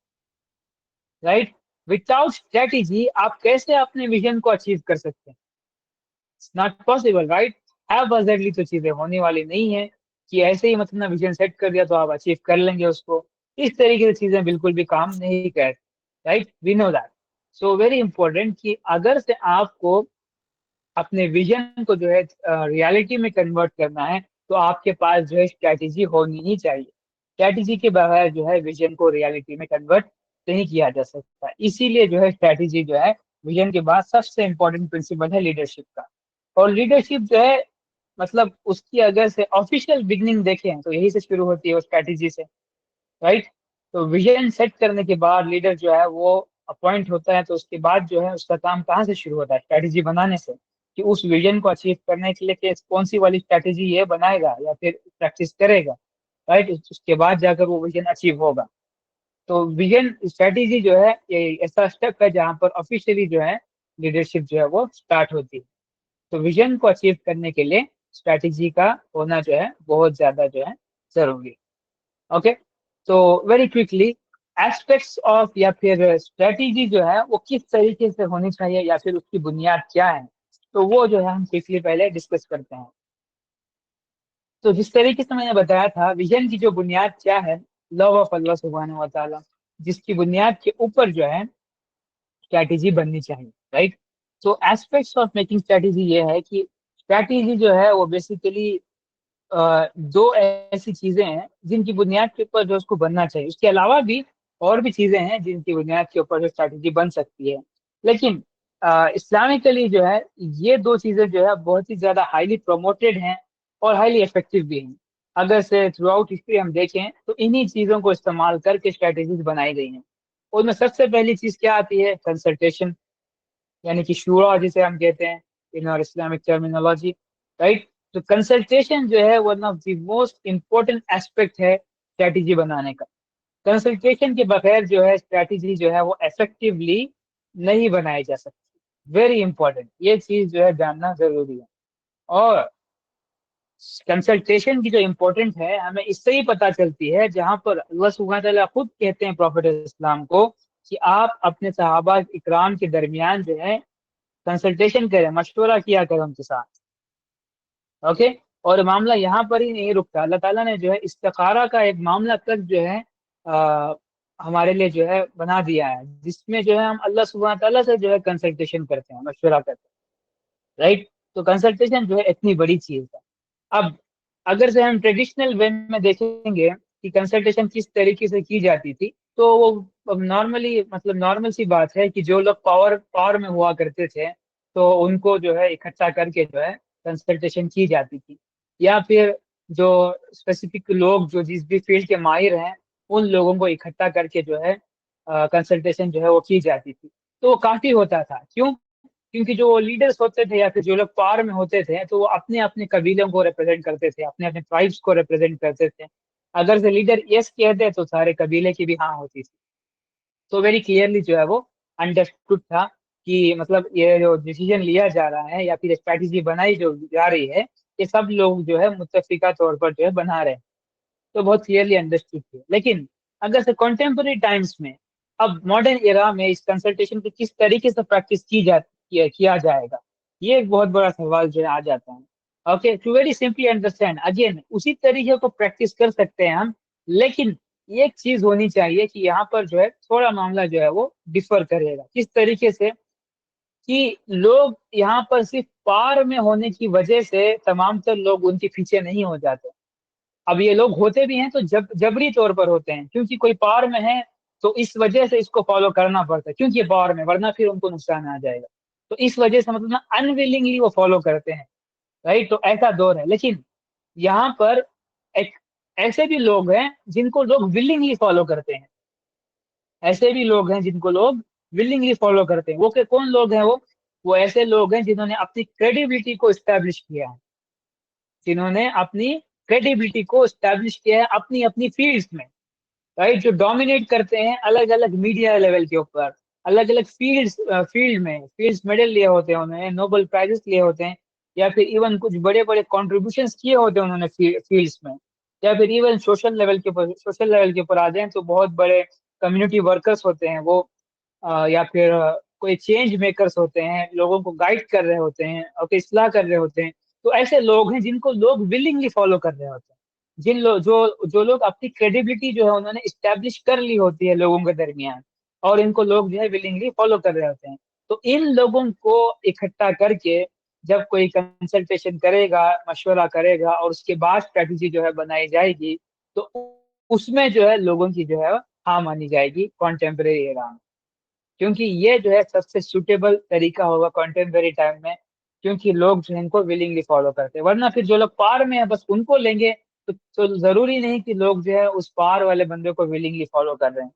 رائٹ. وداؤٹ اسٹریٹجی آپ کیسے اپنے ویژن کو اچیو کر سکتے ہیں؟ Not possible, right. ایبسلیٹلی تو چیزیں ہونے والی نہیں ہے کہ ایسے ہی مطلب ویژن سیٹ کر دیا تو آپ اچیو کر لیں گے اس کو. اس طریقے سے چیزیں بالکل بھی کام نہیں کرتی, right. We know that. So very important کہ اگر سے آپ کو اپنے ویژن کو جو ہے ریالٹی میں کنورٹ کرنا ہے, تو آپ کے پاس جو ہے اسٹریٹجی ہونی ہی چاہیے. اسٹریٹجی کے بغیر جو ہے ویژن کو ریالٹی میں کنورٹ نہیں کیا جا سکتا. اسی لیے جو ہے اسٹریٹجی جو ہے ویژن کے بعد سب سے امپورٹنٹ پرنسپل ہے لیڈرشپ کا. اور لیڈرشپ جو ہے مطلب اس کی اگر سے آفیشیل بگننگ دیکھیں تو یہی سے شروع ہوتی ہے, اسٹریٹجی سے, رائٹ. تو ویژن سیٹ کرنے کے بعد لیڈر جو ہے وہ اپوائنٹ ہوتا ہے, تو اس کے بعد جو ہے اس کا کام کہاں سے شروع ہوتا ہے؟ اسٹریٹجی بنانے سے, کہ اس ویژن کو اچیو کرنے کے لیے کون سی والی اسٹریٹجی یہ بنائے گا یا پھر پریکٹس کرے گا, رائٹ. اس کے بعد جا کر وہ ویژن اچیو ہوگا. تو ویژن اسٹریٹجی جو ہے یہ ایسا اسٹیپ ہے جہاں پر آفیشیلی جو ہے لیڈرشپ جو ہے وہ اسٹارٹ ہوتی ہے. تو ویژن کو اچیو کرنے کے لیے اسٹریٹجی کا ہونا جو ہے بہت زیادہ جو ہے ضروری. اوکے, تو ویری کوئکلی ایسپیکٹس آف یا پھر اسٹریٹجی جو ہے وہ کس طریقے سے ہونی چاہیے یا پھر اس کی بنیاد کیا ہے, تو وہ جو ہے ہم کوئکلی پہلے ڈسکس کرتے ہیں. تو جس طریقے سے میں نے بتایا تھا, ویژن کی جو بنیاد کیا ہے؟ لو آف اللہ سبحانہ و تعالیٰ. جس کی بنیاد کے اوپر جو ہے اسٹریٹجی بننی چاہیے، رائٹ؟ تو ایسپیکٹس آف میکنگ اسٹریٹجی یہ ہے کہ اسٹریٹجی جو ہے وہ بیسیکلی دو ایسی چیزیں ہیں جن کی بنیاد کے اوپر جو اس کو بننا چاہیے. اس کے علاوہ بھی اور بھی چیزیں ہیں جن کی بنیاد کے اوپر جو اسٹریٹجی بن سکتی ہے، لیکن اسلامکلی جو ہے یہ دو چیزیں جو ہے بہت ہی زیادہ ہائیلی پروموٹیڈ ہیں اور ہائیلی افیکٹو بھی ہیں. اگر سے تھرو آؤٹ ہسٹری ہم دیکھیں تو انہی چیزوں کو استعمال کر کے اسٹریٹجیز بنائی گئی ہیں. ان میں سب سے پہلی چیز کیا آتی ہے؟ کنسلٹیشن، یعنی کہ شورا جسے ہم کہتے ہیں ان اور اسلامک ٹرمینالوجی، رائٹ؟ تو کنسلٹیشن جو ہے one of the most important aspect ہے اسٹریٹجی بنانے کا. کنسلٹیشن کے بغیر جو ہے اسٹریٹجی جو ہے وہ افیکٹولی نہیں بنائی جا سکتی. ویری امپورٹنٹ، یہ چیز جو ہے جاننا ضروری ہے. اور کنسلٹیشن کی جو امپورٹنٹ ہے ہمیں اس سے ہی پتہ چلتی ہے جہاں پر اللہ سبحانہ تعالیٰ خود کہتے ہیں پروفیٹ اسلام کو کہ آپ اپنے صحابہ اکرام کے درمیان جو ہے کنسلٹیشن کریں، مشورہ کیا کریں ان کے ساتھ. اوکے، اور معاملہ یہاں پر ہی نہیں رکتا. اللہ تعالیٰ نے جو ہے استخارہ کا ایک معاملہ تک جو ہے ہمارے لیے جو ہے بنا دیا ہے، جس میں جو ہے ہم اللہ سبحانہ تعالیٰ سے جو ہے کنسلٹیشن کرتے ہیں، مشورہ کرتے ہیں، رائٹ؟ تو کنسلٹیشن جو ہے اتنی بڑی چیز ہے. اب اگر سے ہم ٹریڈیشنل وے میں دیکھیں گے کہ کنسلٹیشن کس طریقے سے کی جاتی تھی، تو وہ نارملی مطلب نارمل سی بات ہے کہ جو لوگ پاور میں ہوا کرتے تھے تو ان کو جو ہے اکٹھا کر کے جو ہے کنسلٹیشن کی جاتی تھی، یا پھر جو اسپیسیفک لوگ جو جس بھی فیلڈ کے ماہر ہیں ان لوگوں کو اکٹھا کر کے جو ہے کنسلٹیشن جو ہے وہ کی جاتی تھی. تو وہ کافی ہوتا تھا. کیوں؟ کیونکہ جو لیڈرز ہوتے تھے یا پھر جو لوگ پاور میں ہوتے تھے تو وہ اپنے اپنے قبیلوں کو ریپرزینٹ کرتے تھے، اپنے اپنے ٹرائبس کو ریپرزینٹ کرتے تھے. اگر سے لیڈر یس کہتے تو سارے قبیلے کی بھی ہاں ہوتی تھی. تو ویری کلیئرلی جو ہے وہ انڈرسٹوڈ تھا کہ مطلب یہ جو ڈیسیجن لیا جا رہا ہے یا پھر اسٹریٹجی بنائی جو جا رہی ہے یہ سب لوگ جو ہے متفقہ طور پر جو ہے بنا رہے ہیں. تو بہت کلیئرلی انڈرسٹوڈ تھے. لیکن اگر سے کنٹمپرری ٹائمس میں اب ماڈرن ایرا میں اس کنسلٹیشن کو کس طریقے سے پریکٹس کیا جائے گا، یہ ایک بہت بڑا سوال جو ہے آ جاتا ہے. Okay, to very simply understand again اسی طریقے کو پریکٹس کر سکتے ہیں ہم، لیکن ایک چیز ہونی چاہیے کہ یہاں پر جو ہے تھوڑا معاملہ جو ہے وہ ڈفر کرے گا. کس طریقے سے؟ کہ لوگ یہاں پر صرف پار میں ہونے کی وجہ سے تمام تر لوگ ان کے پیچھے نہیں ہو جاتے. اب یہ لوگ ہوتے بھی ہیں تو جبری طور پر ہوتے ہیں، کیونکہ کوئی پاور میں ہے تو اس وجہ سے اس کو فالو کرنا پڑتا ہے، کیونکہ یہ پاور میں، ورنہ پھر ان کو نقصان آ جائے گا. تو اس وجہ سے مطلب انویلنگلی وہ فالو کرتے ہیں، رائٹ؟ تو ایسا دور ہے. لیکن یہاں پر ایک ایسے بھی لوگ ہیں جن کو لوگ ولنگلی فالو کرتے ہیں. ایسے بھی لوگ ہیں جن کو لوگ ولنگلی فالو کرتے ہیں. وہ کہ کون لوگ ہیں؟ وہ ایسے لوگ ہیں جنہوں نے اپنی کریڈیبلٹی کو اسٹیبلش کیا ہے، جنہوں نے اپنی کریڈیبلٹی کو اسٹیبلش کیا ہے اپنی اپنی فیلڈز میں، رائٹ؟ جو ڈومینیٹ کرتے ہیں الگ الگ میڈیا لیول کے اوپر، الگ الگ فیلڈ میں میڈل لیے ہوتے ہیں انہوں نے، نوبل پرائزز لیے ہوتے ہیں، یا پھر ایون کچھ بڑے بڑے کنٹریبیوشنز کیے ہوتے ہیں انہوں نے فیلڈز میں، یا پھر ایون سوشل لیول کے اوپر آ جائیں تو بہت بڑے کمیونٹی ورکرز ہوتے ہیں وہ، یا پھر کوئی چینج میکرز ہوتے ہیں، لوگوں کو گائیڈ کر رہے ہوتے ہیں اور اصلاح کر رہے ہوتے ہیں. تو ایسے لوگ ہیں جن کو لوگ ولنگلی فالو کر رہے ہوتے ہیں، جو لوگ اپنی کریڈیبلٹی جو ہے انہوں نے اسٹیبلش کر لی ہوتی ہے لوگوں کے درمیان، اور ان کو لوگ جو ہے ولنگلی فالو کر رہے ہوتے ہیں. تو ان لوگوں کو اکٹھا کر کے جب کوئی کنسلٹیشن کرے گا، مشورہ کرے گا، اور اس کے بعد اسٹریٹجی جو ہے بنائی جائے گی، تو اس میں جو ہے لوگوں کی جو ہے ہاں مانی جائے گی کانٹمپریری ایرا میں. کیونکہ یہ جو ہے سب سے سوٹیبل طریقہ ہوگا کانٹمپریری ٹائم میں، کیونکہ لوگ جو ہے ان کو ولنگلی فالو کرتے ہیں. ورنہ پھر جو لوگ پار میں ہیں بس ان کو لیں گے تو ضروری نہیں کہ لوگ جو ہے اس پار والے بندے کو ولنگلی فالو کر رہے ہیں.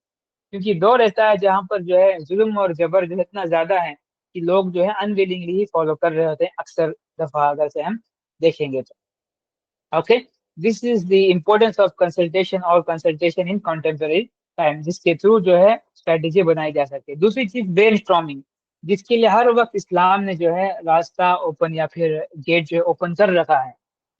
کیونکہ دور ایسا ہے جہاں پر جو ہے ظلم اور جبر جو ہے اتنا زیادہ ہے کہ لوگ جو ہے انویلنگلی ہی فالو کر رہے ہوتے ہیں اکثر دفعہ اگر سے ہم دیکھیں گے تو. Okay, this is the importance of consultation اور کنسلٹیشن ان کنٹمپرری ٹائم، جس کے تھرو جو ہے اسٹریٹجی بنائی جا سکتی ہے. دوسری چیز برین اسٹارمنگ، جس کے لیے ہر وقت اسلام نے جو ہے راستہ اوپن یا پھر گیٹ جو ہے اوپن کر رکھا ہے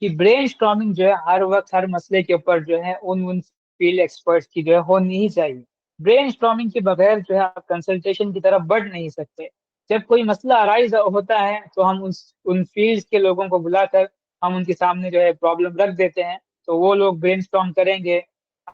کہ برین اسٹارمنگ جو ہے ہر وقت ہر مسئلے کے اوپر جو ہے ان فیلڈ ایکسپرٹس کی جو ہے ہونی ہی چاہیے. برین اسٹارمنگ کے بغیر جو ہے آپ کنسلٹیشن کی طرف بڑھ نہیں سکتے. جب کوئی مسئلہ ارائز ہوتا ہے تو ہم ان فیلڈز کے لوگوں کو بلا کر ہم ان کے سامنے جو ہے پرابلم رکھ دیتے ہیں، تو وہ لوگ برین اسٹارم کریں گے.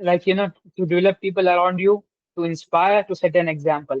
like to develop people around you, to inspire, to set an example।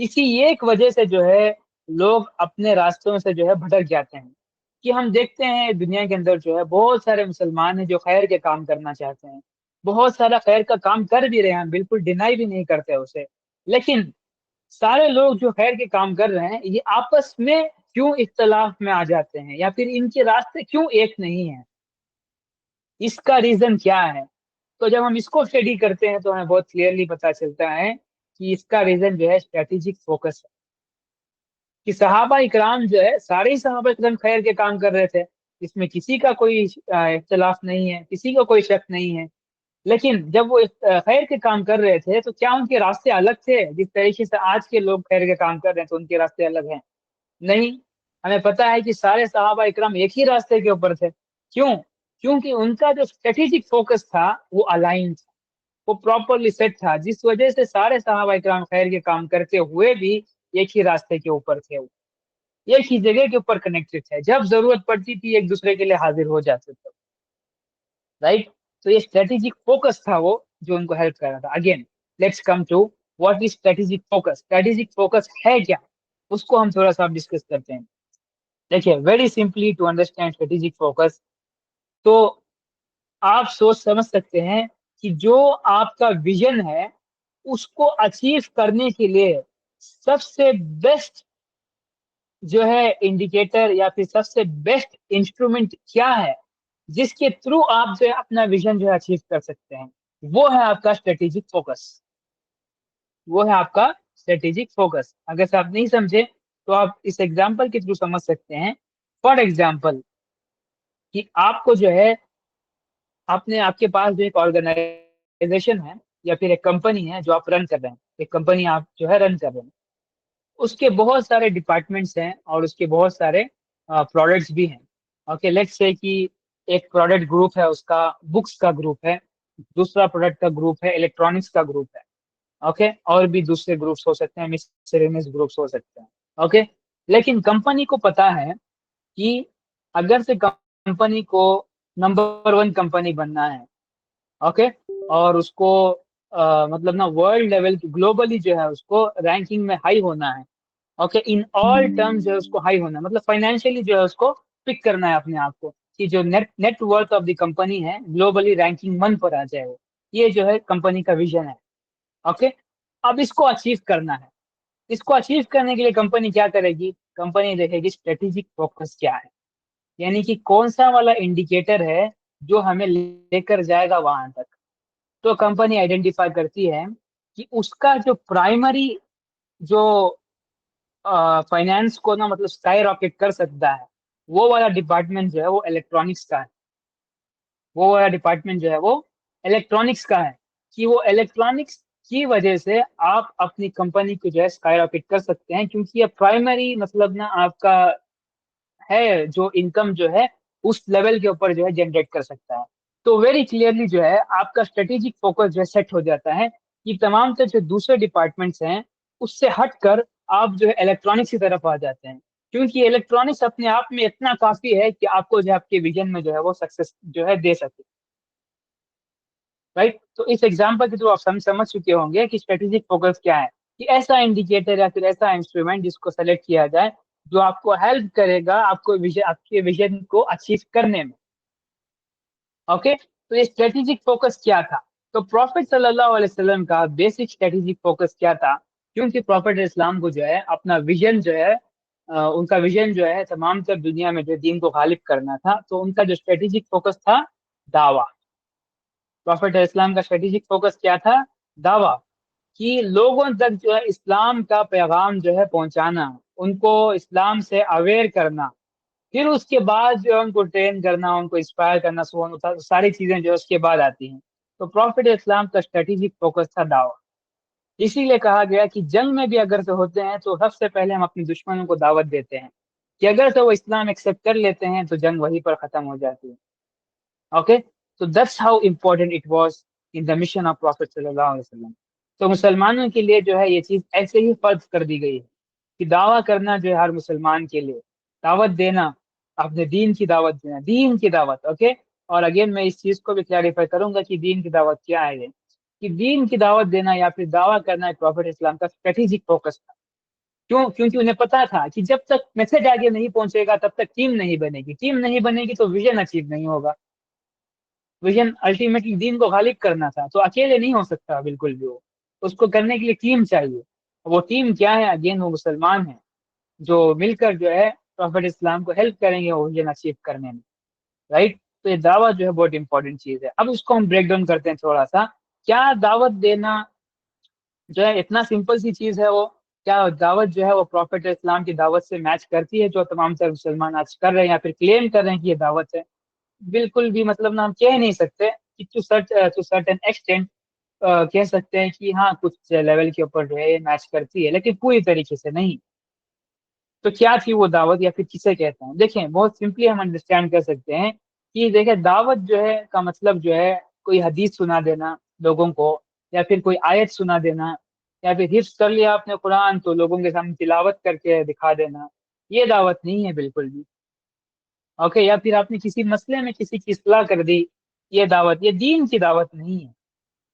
اسی ایک وجہ سے جو ہے لوگ اپنے راستوں سے جو ہے بھٹک جاتے ہیں، کہ ہم دیکھتے ہیں دنیا کے اندر جو ہے بہت سارے مسلمان ہیں جو خیر کے کام کرنا چاہتے ہیں، بہت سارا خیر کا کام کر بھی رہے ہیں، بالکل ڈینائی بھی نہیں کرتے اسے، لیکن سارے لوگ جو خیر کے کام کر رہے ہیں یہ آپس میں کیوں اختلاف میں آ جاتے ہیں، یا پھر ان کے راستے کیوں ایک نہیں ہیں؟ اس کا ریزن کیا ہے؟ تو جب ہم اس کو اسٹڈی کرتے ہیں تو ہمیں بہت کلیئرلی پتا چلتا ہے کہ اس کا ریزن جو ہے اسٹریٹجک فوکس ہے، کہ صحابہ اکرام جو ہے سارے ہی صحابہ اکرام خیر کے کام کر رہے تھے، اس میں کسی کا کوئی اختلاف نہیں ہے، کسی کا کوئی شک نہیں ہے، لیکن جب وہ خیر کے کام کر رہے تھے تو کیا ان کے راستے الگ تھے جس طریقے سے آج کے لوگ خیر کے کام کر رہے ہیں تو ان کے راستے الگ ہیں؟ نہیں، ہمیں پتا ہے کہ سارے صحابہ اکرام ایک ہی راستے کے اوپر تھے۔ کیوں؟ کیونکہ ان کا جو اسٹریٹجک فوکس تھا وہ الائن تھا، وہ پراپرلی سیٹ تھا، جس وجہ سے سارے صحابہ اکرام خیر کے کام کرتے ہوئے بھی ایک ہی راستے کے اوپر تھے، وہ ایک ہی جگہ کے اوپر کنیکٹڈ تھے، جب ضرورت پڑتی تھی ایک دوسرے کے لیے حاضر ہو جاتے تھے، رائٹ؟ تو یہ اسٹریٹجک فوکس تھا وہ جو ان کو ہیلپ کر رہا تھا۔ Again let's come to what is strategic focus, strategic focus ہے کیا، اس کو ہم تھوڑا سا ڈسکس کرتے ہیں۔ دیکھیے very simply to understand strategic focus, تو آپ سوچ سمجھ سکتے ہیں کہ جو آپ کا ویژن ہے اس کو اچیو کرنے کے لیے سب سے بیسٹ جو ہے انڈیکیٹر یا پھر سب سے بیسٹ انسٹرومنٹ کیا ہے جس کے تھرو آپ جو ہے اپنا ویژن جو ہے اچیو کر سکتے ہیں، وہ ہے آپ کا اسٹریٹجک فوکس، وہ ہے آپ کا اسٹریٹجک فوکس۔ اگر سے آپ نہیں سمجھے تو آپ اس ایگزامپل کے تھرو سمجھ سکتے ہیں۔ فار ایگزامپل کہ آپ کو جو ہے آپ کے پاس جو ایک آرگنائزیشن ہے یا پھر ایک کمپنی ہے جو آپ رن کر رہے ہیں، ایک کمپنی آپ جو ہے رن کر رہے ہیں، اس کے بہت سارے ڈپارٹمنٹس ہیں اور اس کے بہت سارے پروڈکٹس بھی ہیں۔ اوکے لیٹس سے کہ ایک پروڈکٹ گروپ ہے، اس کا بکس کا گروپ ہے، دوسرا پروڈکٹ کا گروپ ہے الیکٹرانکس کا گروپ ہے، اوکے اور بھی دوسرے گروپس ہو سکتے ہیں، مسلینیس گروپس ہو سکتے ہیں، اوکے۔ لیکن کمپنی کو پتا ہے کہ اگر سے کمپنی کو نمبر 1 کمپنی بننا ہے، اوکے، اور اس کو مطلب نا ورلڈ لیول کی گلوبلی جو ہے اس کو رینکنگ میں ہائی ہونا ہے، اوکے، ان آل ٹرمز جو ہے اس کو ہائی ہونا ہے، مطلب فائنینشیلی جو ہے اس کو پک کرنا ہے اپنے آپ کو، کہ جو net worth of the company ہے گلوبلی رینکنگ 1 پر آ جائے وہ، یہ جو ہے کمپنی کا ویژن ہے، اوکے۔ اب اس کو اچیو کرنا ہے، اس کو اچیو کرنے کے لیے کمپنی کیا کرے گی؟ کمپنی دیکھے گی اسٹریٹجک فوکس کیا ہے، یعنی کہ کون سا والا انڈیکیٹر ہے جو ہمیں لے کر جائے گا وہاں تک۔ تو کمپنی آئیڈینٹیفائی کرتی ہے کہ اس کا جو پرائمری جو فائنینس کو نا مطلب اسکائی راکٹ کر سکتا ہے، وہ والا ڈپارٹمنٹ جو ہے وہ الیکٹرانکس کا ہے، وہ والا ڈپارٹمنٹ جو ہے وہ الیکٹرانکس کا ہے، کہ وہ الیکٹرانکس کی وجہ سے آپ اپنی کمپنی کو جو ہے اسکائی راکٹ کر سکتے ہیں، کیونکہ یہ پرائمری مطلب نا آپ کا ہے جو انکم جو ہے اس لیول کے اوپر جو ہے جنریٹ کر سکتا ہے۔ تو ویری کلیئرلی جو ہے آپ کا اسٹریٹجک فوکس جو ہے سیٹ ہو جاتا ہے کہ تمام تر جو دوسرے ڈپارٹمنٹس ہیں اس سے ہٹ کر آپ جو ہے الیکٹرانکس کی طرف آ جاتے ہیں، کیونکہ الیکٹرانکس اپنے آپ میں اتنا کافی ہے کہ آپ کو جو ہے آپ کے ویژن میں جو ہے وہ سکسیس جو ہے دے سکے، رائٹ؟ تو اس ایگزامپل کے تھرو آپ سمجھ چکے ہوں گے کہ اسٹریٹجک فوکس کیا ہے، کہ ایسا انڈیکیٹر یا پھر ایسا انسٹرومنٹ جس کو سلیکٹ کیا جائے جو آپ کو ہیلپ کرے گا آپ کو آپ کے ویژن کو اچیو کرنے میں، اوکے۔ تو یہ اسٹریٹجک فوکس کیا تھا؟ تو پروفٹ صلی اللہ علیہ وسلم کا بیسک اسٹریٹجک فوکس کیا تھا؟ کیونکہ پروفٹ اسلام کو جو ہے اپنا ویژن جو ہے ان کا ویژن جو ہے تمام تر دنیا میں جو دین کو غالب کرنا تھا، تو ان کا جو اسٹریٹجک فوکس تھا دعویٰ۔ پروفٹ اسلام کا اسٹریٹجک فوکس کیا تھا؟ دعویٰ، کہ لوگوں تک جو ہے اسلام کا پیغام جو ہے پہنچانا، ان کو اسلام سے اویئر کرنا، پھر اس کے بعد جو ہے ان کو ٹرین کرنا، ان کو انسپائر کرنا، ساری چیزیں جو ہے اس کے بعد آتی ہیں۔ تو پروفٹ اسلام کا اسٹریٹجک فوکس تھا دعویٰ۔ اسی لیے کہا گیا کہ جنگ میں بھی اگر سے ہوتے ہیں تو سب سے پہلے ہم اپنے دشمنوں کو دعوت دیتے ہیں کہ اگر سے وہ اسلام ایکسیپٹ کر لیتے ہیں تو جنگ وہیں پر ختم ہو جاتی ہے، اوکے۔ تو that's how important it was in the mission of prophet صلی اللہ علیہ وسلم۔ تو مسلمانوں کے لیے جو ہے یہ چیز ایسے ہی فرض کر دی گئی ہے کہ دعویٰ کرنا جو ہے ہر مسلمان کے لیے، دعوت دینا، اپنے دین کی دعوت دینا، دین کی دعوت، اوکے۔ اور اگین میں اس چیز کو بھی کلیریفائی کروں گا کہ دین کی دعوت کیا ہے، یہ کہ دین کی دعوت دینا یا پھر دعویٰ کرنا پروفٹ اسلام کا اسٹریٹجک فوکس تھا، کیونکہ انہیں پتا تھا کہ جب تک میسج آگے نہیں پہنچے گا تب تک ٹیم نہیں بنے گی، ٹیم نہیں بنے گی تو ویژن اچیو نہیں ہوگا۔ ویژن الٹیمیٹلی دین کو غالب کرنا تھا، تو اکیلے نہیں ہو سکتا بالکل بھی، وہ اس کو کرنے کے لیے ٹیم چاہیے۔ وہ ٹیم کیا ہے؟ اگین وہ مسلمان ہیں جو مل کر جو ہے پروفیٹ اسلام کو ہیلپ کریں گے وہ ویژن اچیو کرنے میں، رائٹ؟ تو یہ دعوت جو ہے بہت امپورٹنٹ چیز ہے۔ اب اس کو ہم بریک ڈاؤن کرتے ہیں تھوڑا سا۔ کیا دعوت دینا جو ہے اتنا سمپل سی چیز ہے؟ وہ کیا دعوت جو ہے وہ پروفیٹ اسلام کی دعوت سے میچ کرتی ہے جو تمام تر مسلمان آج کر رہے ہیں یا پھر کلیم کر رہے ہیں کہ یہ دعوت ہے؟ بالکل بھی مطلب نہ، ہم کہہ نہیں سکتے کہ ٹو سرٹن ایکسٹینٹ کہہ سکتے ہیں کہ ہاں کچھ لیول کے اوپر جو ہے میچ کرتی ہے، لیکن پوری طریقے سے نہیں۔ تو کیا تھی وہ دعوت یا پھر کسے کہتے ہیں؟ دیکھیں بہت سمپلی ہم انڈرسٹینڈ کر سکتے ہیں کہ دیکھیں دعوت جو ہے کا مطلب جو ہے کوئی حدیث سنا دینا لوگوں کو، یا پھر کوئی آیت سنا دینا، یا پھر حفظ کر لیا آپ نے قرآن تو لوگوں کے سامنے تلاوت کر کے دکھا دینا، یہ دعوت نہیں ہے بالکل بھی۔ اوکے، یا پھر آپ نے کسی مسئلے میں کسی کی اصلاح کر دی، یہ دعوت، یہ دین کی دعوت نہیں ہے۔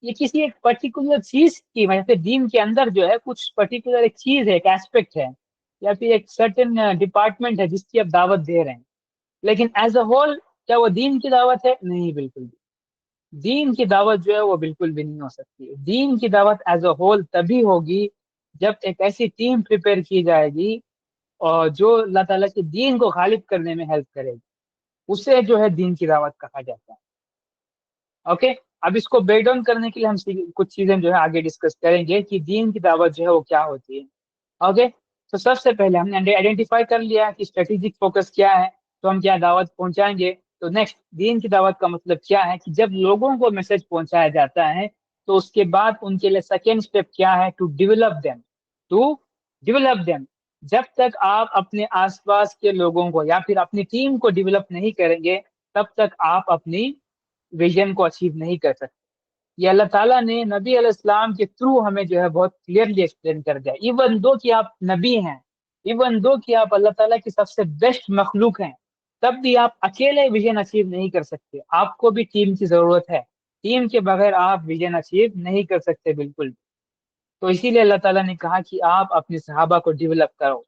یہ کسی ایک پرٹیکولر چیز کی وجہ سے دین کے اندر جو ہے کچھ پرٹیکولر ایک چیز ہے، ایک ایسپیکٹ ہے، یا پھر ایک سرٹن ڈپارٹمنٹ ہے جس کی آپ دعوت دے رہے ہیں، لیکن ایز اے ہول کیا وہ دین کی دعوت ہے؟ نہیں، بالکل بھی۔ دین کی دعوت جو ہے وہ بالکل بھی نہیں ہو سکتی۔ دین کی دعوت ایز اے ہول تبھی ہوگی جب ایک ایسی ٹیم پریپئر کی جائے گی اور جو اللہ تعالیٰ کے دین کو غالب کرنے میں ہیلپ کرے گی، اسے جو ہے دین کی دعوت کہا جاتا ہے۔ اوکے، اب اس کو بریک ڈاؤن کرنے کے لیے ہم کچھ چیزیں جو ہے آگے ڈسکس کریں گے کہ دین کی دعوت جو ہے وہ کیا ہوتی ہے۔ اوکے، تو سب سے پہلے ہم نے آئیڈینٹیفائی کر لیا کہ اسٹریٹجک فوکس کیا ہے، تو ہم کیا دعوت پہنچائیں گے۔ تو نیکسٹ، دین کی دعوت کا مطلب کیا ہے کہ جب لوگوں کو میسج پہنچایا جاتا ہے تو اس کے بعد ان کے لیے سیکنڈ اسٹیپ کیا ہے؟ To develop them, to develop them. جب تک آپ اپنے آس پاس کے لوگوں کو یا پھر اپنی ٹیم کو ڈیولپ نہیں کریں گے تب تک آپ اپنی ویژن کو اچیو نہیں کر سکتے۔ یہ اللہ تعالیٰ نے نبی علیہ السلام کے تھرو ہمیں جو ہے بہت کلیئرلی ایکسپلین کر دیا۔ ایون دو کہ آپ نبی ہیں، ایون دو کہ آپ اللہ تعالیٰ کی سب سے بیسٹ مخلوق ہیں، تب بھی آپ اکیلے ویژن اچیو نہیں کر سکتے، آپ کو بھی ٹیم کی ضرورت ہے۔ ٹیم کے بغیر آپ ویژن اچیو نہیں کر سکتے بالکل۔ تو اسی لیے اللہ تعالیٰ نے کہا کہ آپ اپنے صحابہ کو ڈیولپ کرو،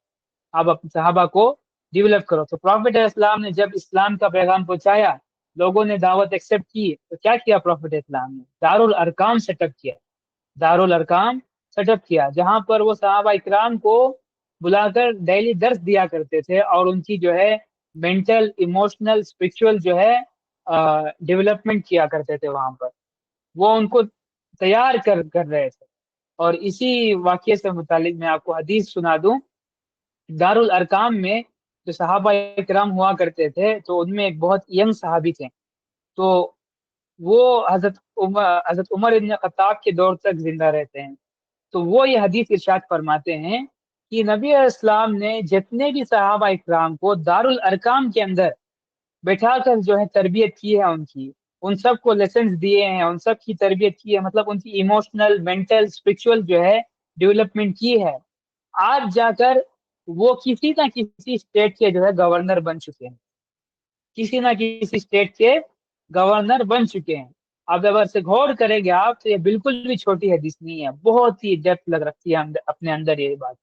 آپ اپنے صحابہ کو ڈیولپ کرو۔ تو پروفیٹ اسلام نے جب اسلام کا پیغام پہنچایا، لوگوں نے دعوت ایکسیپٹ کی، تو کیا کیا پروفیٹ اسلام نے؟ دارالارقام سیٹ اپ کیا، دارالارقام سیٹ اپ کیا، جہاں پر وہ صحابہ اکرام کو بلا کر ڈیلی درس دیا کرتے تھے اور ان کی جو ہے مینٹل، ایموشنل، اسپرچل جو ہے ڈیولپمنٹ کیا کرتے تھے وہاں پر، وہ ان کو تیار کر رہے تھے۔ اور اسی واقعے سے متعلق میں آپ کو حدیث سنا دوں۔ دارالارقام میں جو صحابہ اکرام ہوا کرتے تھے تو ان میں ایک بہت ینگ صحابی تھے، تو وہ حضرت عمر ابن خطاب کے دور تک زندہ رہتے ہیں۔ تو وہ یہ حدیث ارشاد فرماتے ہیں کہ نبی علیہ السلام نے جتنے بھی صحابہ اکرام کو دارالارقام کے اندر بیٹھا کر جو ہے تربیت کی ہے، ان سب کو لیسنز دیے ہیں، ان سب کی تربیت کی ہے، مطلب ان کی ایموشنل، مینٹل، اسپرچل جو ہے ڈیولپمنٹ کی ہے۔ آج جا کر وہ کسی نہ کسی اسٹیٹ کے جو ہے گورنر بن چکے ہیں، کسی نہ کسی اسٹیٹ کے گورنر بن چکے ہیں۔ اب اگر سے غور کریں گے آپ تو یہ بالکل بھی چھوٹی حدیث نہیں ہے، بہت ہی ڈیپتھ لگ رکھتی ہے اپنے اندر یہ بات۔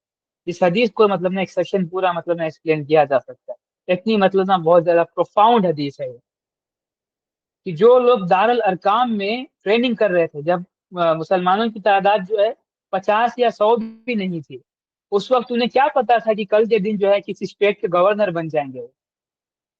اس حدیث کو مطلب ایک سیکشن پورا مطلب ایکسپلین کیا جا سکتا ہے، اتنی مطلب بہت زیادہ پروفاؤنڈ حدیث ہے کہ جو لوگ دارالارقام میں ٹریننگ کر رہے تھے، جب مسلمانوں کی تعداد جو ہے 50 یا 100 بھی نہیں تھی، اس وقت انہیں کیا پتا تھا کہ کل کے دن جو ہے کسی اسٹیٹ کے گورنر بن جائیں گے؟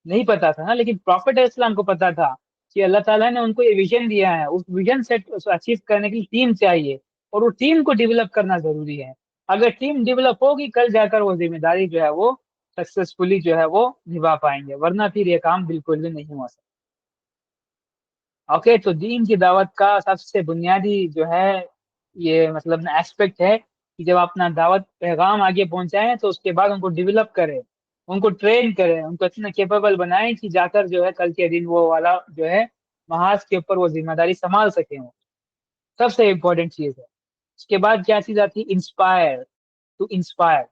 نہیں پتا تھا نا، لیکن پروفیٹ اسلام کو پتا تھا کہ اللہ تعالیٰ نے ان کو یہ ویژن دیا ہے، اس ویژن سے اچیو کرنے کے لیے ٹیم چاہیے اور وہ ٹیم کو ڈیولپ کرنا ضروری ہے۔ اگر ٹیم ڈیولپ ہوگی کل جا کر وہ ذمہ داری جو ہے وہ سکسیسفلی جو ہے وہ نبھا پائیں گے، ورنہ پھر یہ کام بالکل بھی نہیں ہو سکتا۔ اوکے، تو دین کی دعوت کا سب سے بنیادی جو ہے یہ مطلب ایسپیکٹ ہے کہ جب اپنا دعوت پیغام آگے پہنچائیں تو اس کے بعد ان کو ڈیولپ کرے، ان کو ٹرین کرے، ان کو اتنا کیپیبل بنائیں کہ جا کر جو ہے کل کے دن وہ والا جو ہے محاذ کے اوپر وہ ذمہ داری سنبھال سکیں۔ وہ سب سے امپورٹنٹ چیز ہے۔ اس کے بعد کیا چیز آتی ہے؟ Inspire, to inspire,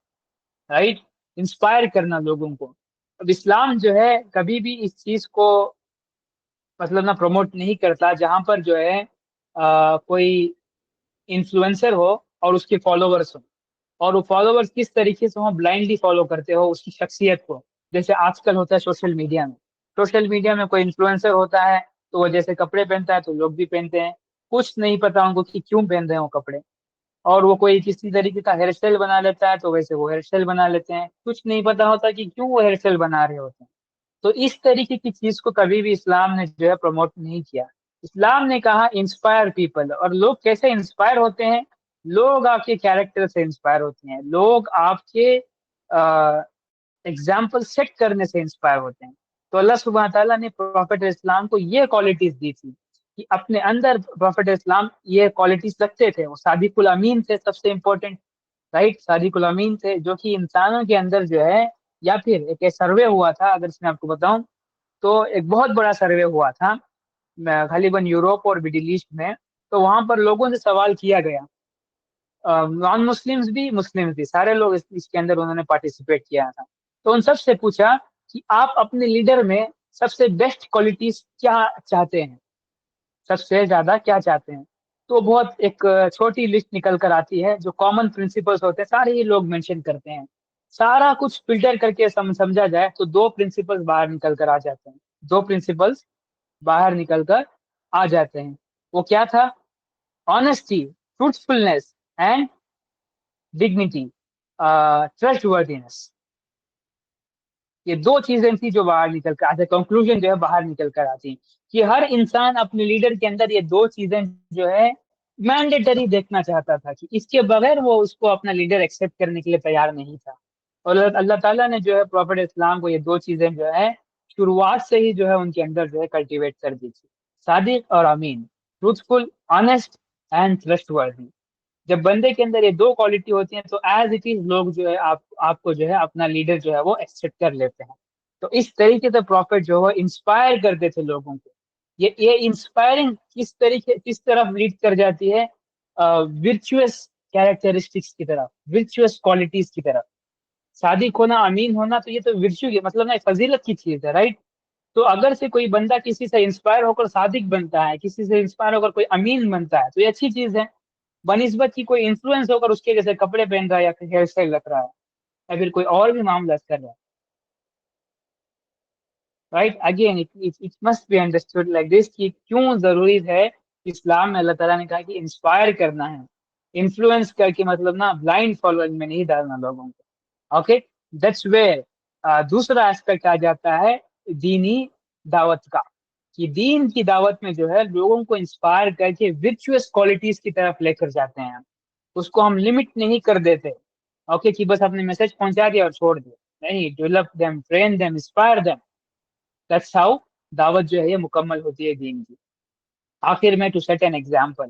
right? Inspire کرنا لوگوں کو۔ اب اسلام جو ہے کبھی بھی اس چیز کو مطلب نہ پروموٹ نہیں کرتا جہاں پر جو ہے کوئی انفلوئنسر ہو اور اس کے فالوورس ہوں، اور وہ فالوورز کس طریقے سے وہ بلائنڈلی فالو کرتے ہو اس کی شخصیت کو. جیسے آج کل ہوتا ہے سوشل میڈیا میں کوئی انفلوئنسر ہوتا ہے تو وہ جیسے کپڑے پہنتا ہے تو لوگ بھی پہنتے ہیں. کچھ نہیں پتا ان کو کہ کیوں پہن رہے ہیں وہ کپڑے. اور وہ کوئی کسی طریقے کا ہیئر اسٹائل بنا لیتا ہے تو ویسے وہ ہیئر اسٹائل بنا لیتے ہیں. کچھ نہیں پتا ہوتا کہ کیوں وہ ہیئر اسٹائل بنا رہے ہوتے ہیں. تو اس طریقے کی چیز کو کبھی بھی اسلام نے جو ہے پروموٹ نہیں کیا. اسلام نے کہا انسپائر پیپل. اور لوگ کیسے انسپائر ہوتے ہیں؟ لوگ آپ کے کیریکٹر سے انسپائر ہوتے ہیں. لوگ آپ کے ایگزامپل سیٹ کرنے سے انسپائر ہوتے ہیں. تو اللہ سبحانہ تعالیٰ نے پروفیٹ اسلام کو یہ کوالٹیز دی تھی کہ اپنے اندر پروفیٹ اسلام یہ کوالٹیز رکھتے تھے. وہ صادق الامین تھے سب سے امپورٹنٹ. رائٹ، صادق الامین تھے جو کہ انسانوں کے اندر جو ہے، یا پھر ایک سروے ہوا تھا اگر اس میں آپ کو بتاؤں تو ایک بہت بڑا سروے ہوا تھا غالباً یوروپ اور مڈل ایسٹ میں. تو وہاں پر لوگوں سے سوال کیا گیا، نان مسلمز بھی مسلمز بھی سارے لوگ اس کے اندر انہوں نے پارٹیسپیٹ کیا تھا. تو ان سب سے پوچھا کہ آپ اپنے لیڈر میں سب سے بیسٹ کوالٹیز کیا چاہتے ہیں، سب سے زیادہ کیا چاہتے ہیں. تو بہت ایک چھوٹی لسٹ نکل کر آتی ہے. جو کامن پرنسپلس ہوتے ہیں سارے یہ لوگ مینشن کرتے ہیں. سارا کچھ فلٹر کر کے سمجھا جائے تو دو پرنسپلس باہر نکل کر آ جاتے ہیں. دو پرنسپلس باہر نکل کر آ جاتے ہیں. وہ کیا تھا؟ Honesty, truthfulness and dignity, trustworthiness. یہ دو چیزیں تھی جو باہر نکل کر آتے، کنکلوژن جو ہے باہر نکل کر آتی کہ ہر انسان اپنے لیڈر کے اندر یہ دو چیزیں جو ہے مینڈیٹری دیکھنا چاہتا تھا کہ اس کے بغیر وہ اس کو اپنا لیڈر ایکسیپٹ کرنے کے لیے تیار نہیں تھا. اور اللہ تعالیٰ نے جو ہے پروفیٹ اسلام کو یہ دو چیزیں جو ہے شروعات سے ہی جو ہے ان کے اندر جو ہے کلٹیویٹ کر دی تھی. صادق اور امین، ٹروتھفل، آنےسٹ اینڈ ٹرسٹ وردی. جب بندے کے اندر یہ دو کوالٹی ہوتی ہیں تو ایز اٹ از لوگ جو ہے آپ کو جو ہے اپنا لیڈر جو ہے وہ ایکسپٹ کر لیتے ہیں. تو اس طریقے سے پروفٹ جو ہے انسپائر کرتے تھے لوگوں کو. یہ انسپائرنگ کس طرف لیڈ کر جاتی ہے؟ ورچوئس کیریکٹرسٹکس کی طرف، ورچوئس کوالٹیز کی طرف. صادق ہونا، امین ہونا، تو یہ تو ورچو کی مطلب نا فضیلت کی چیز ہے، رائٹ. تو اگر سے کوئی بندہ کسی سے انسپائر ہو کر صادق بنتا ہے، کسی سے انسپائر ہو کر کوئی امین بنتا ہے تو یہ اچھی چیز ہے. بنسبت کی کوئی انفلوئنس ہو کر اس کے جیسے کپڑے پہن رہا ہے یا پھر ہیئر اسٹائل رکھ رہا ہے یا پھر کوئی اور بھی معاملہ کر رہا ہے. Right, again it must be understood like this کہ کیوں ضروری ہے اسلام میں اللہ تعالیٰ نے کہا کہ انسپائر کرنا ہے. انفلوئنس کر کے مطلب نا بلائنڈ فالوئنگ میں نہیں ڈالنا لوگوں کو. اوکے، دیٹس ویئر دوسرا ایسپیکٹ آ جاتا ہے دینی دعوت کا. کہ دین کی دعوت میں جو ہے لوگوں کو انسپائر کر کے ورچوئس کوالٹیز کی طرف لے کر جاتے ہیں. اس کو ہم لمٹ نہیں کر دیتے. اوکے کہ بس اپنے میسج پہنچا دیا اور چھوڑ دیا. نہیں، develop them, train them, inspire them. That's how دعوت جو ہے یہ مکمل ہوتی ہے دین کی. آخر میں ٹو سیٹ این ایگزامپل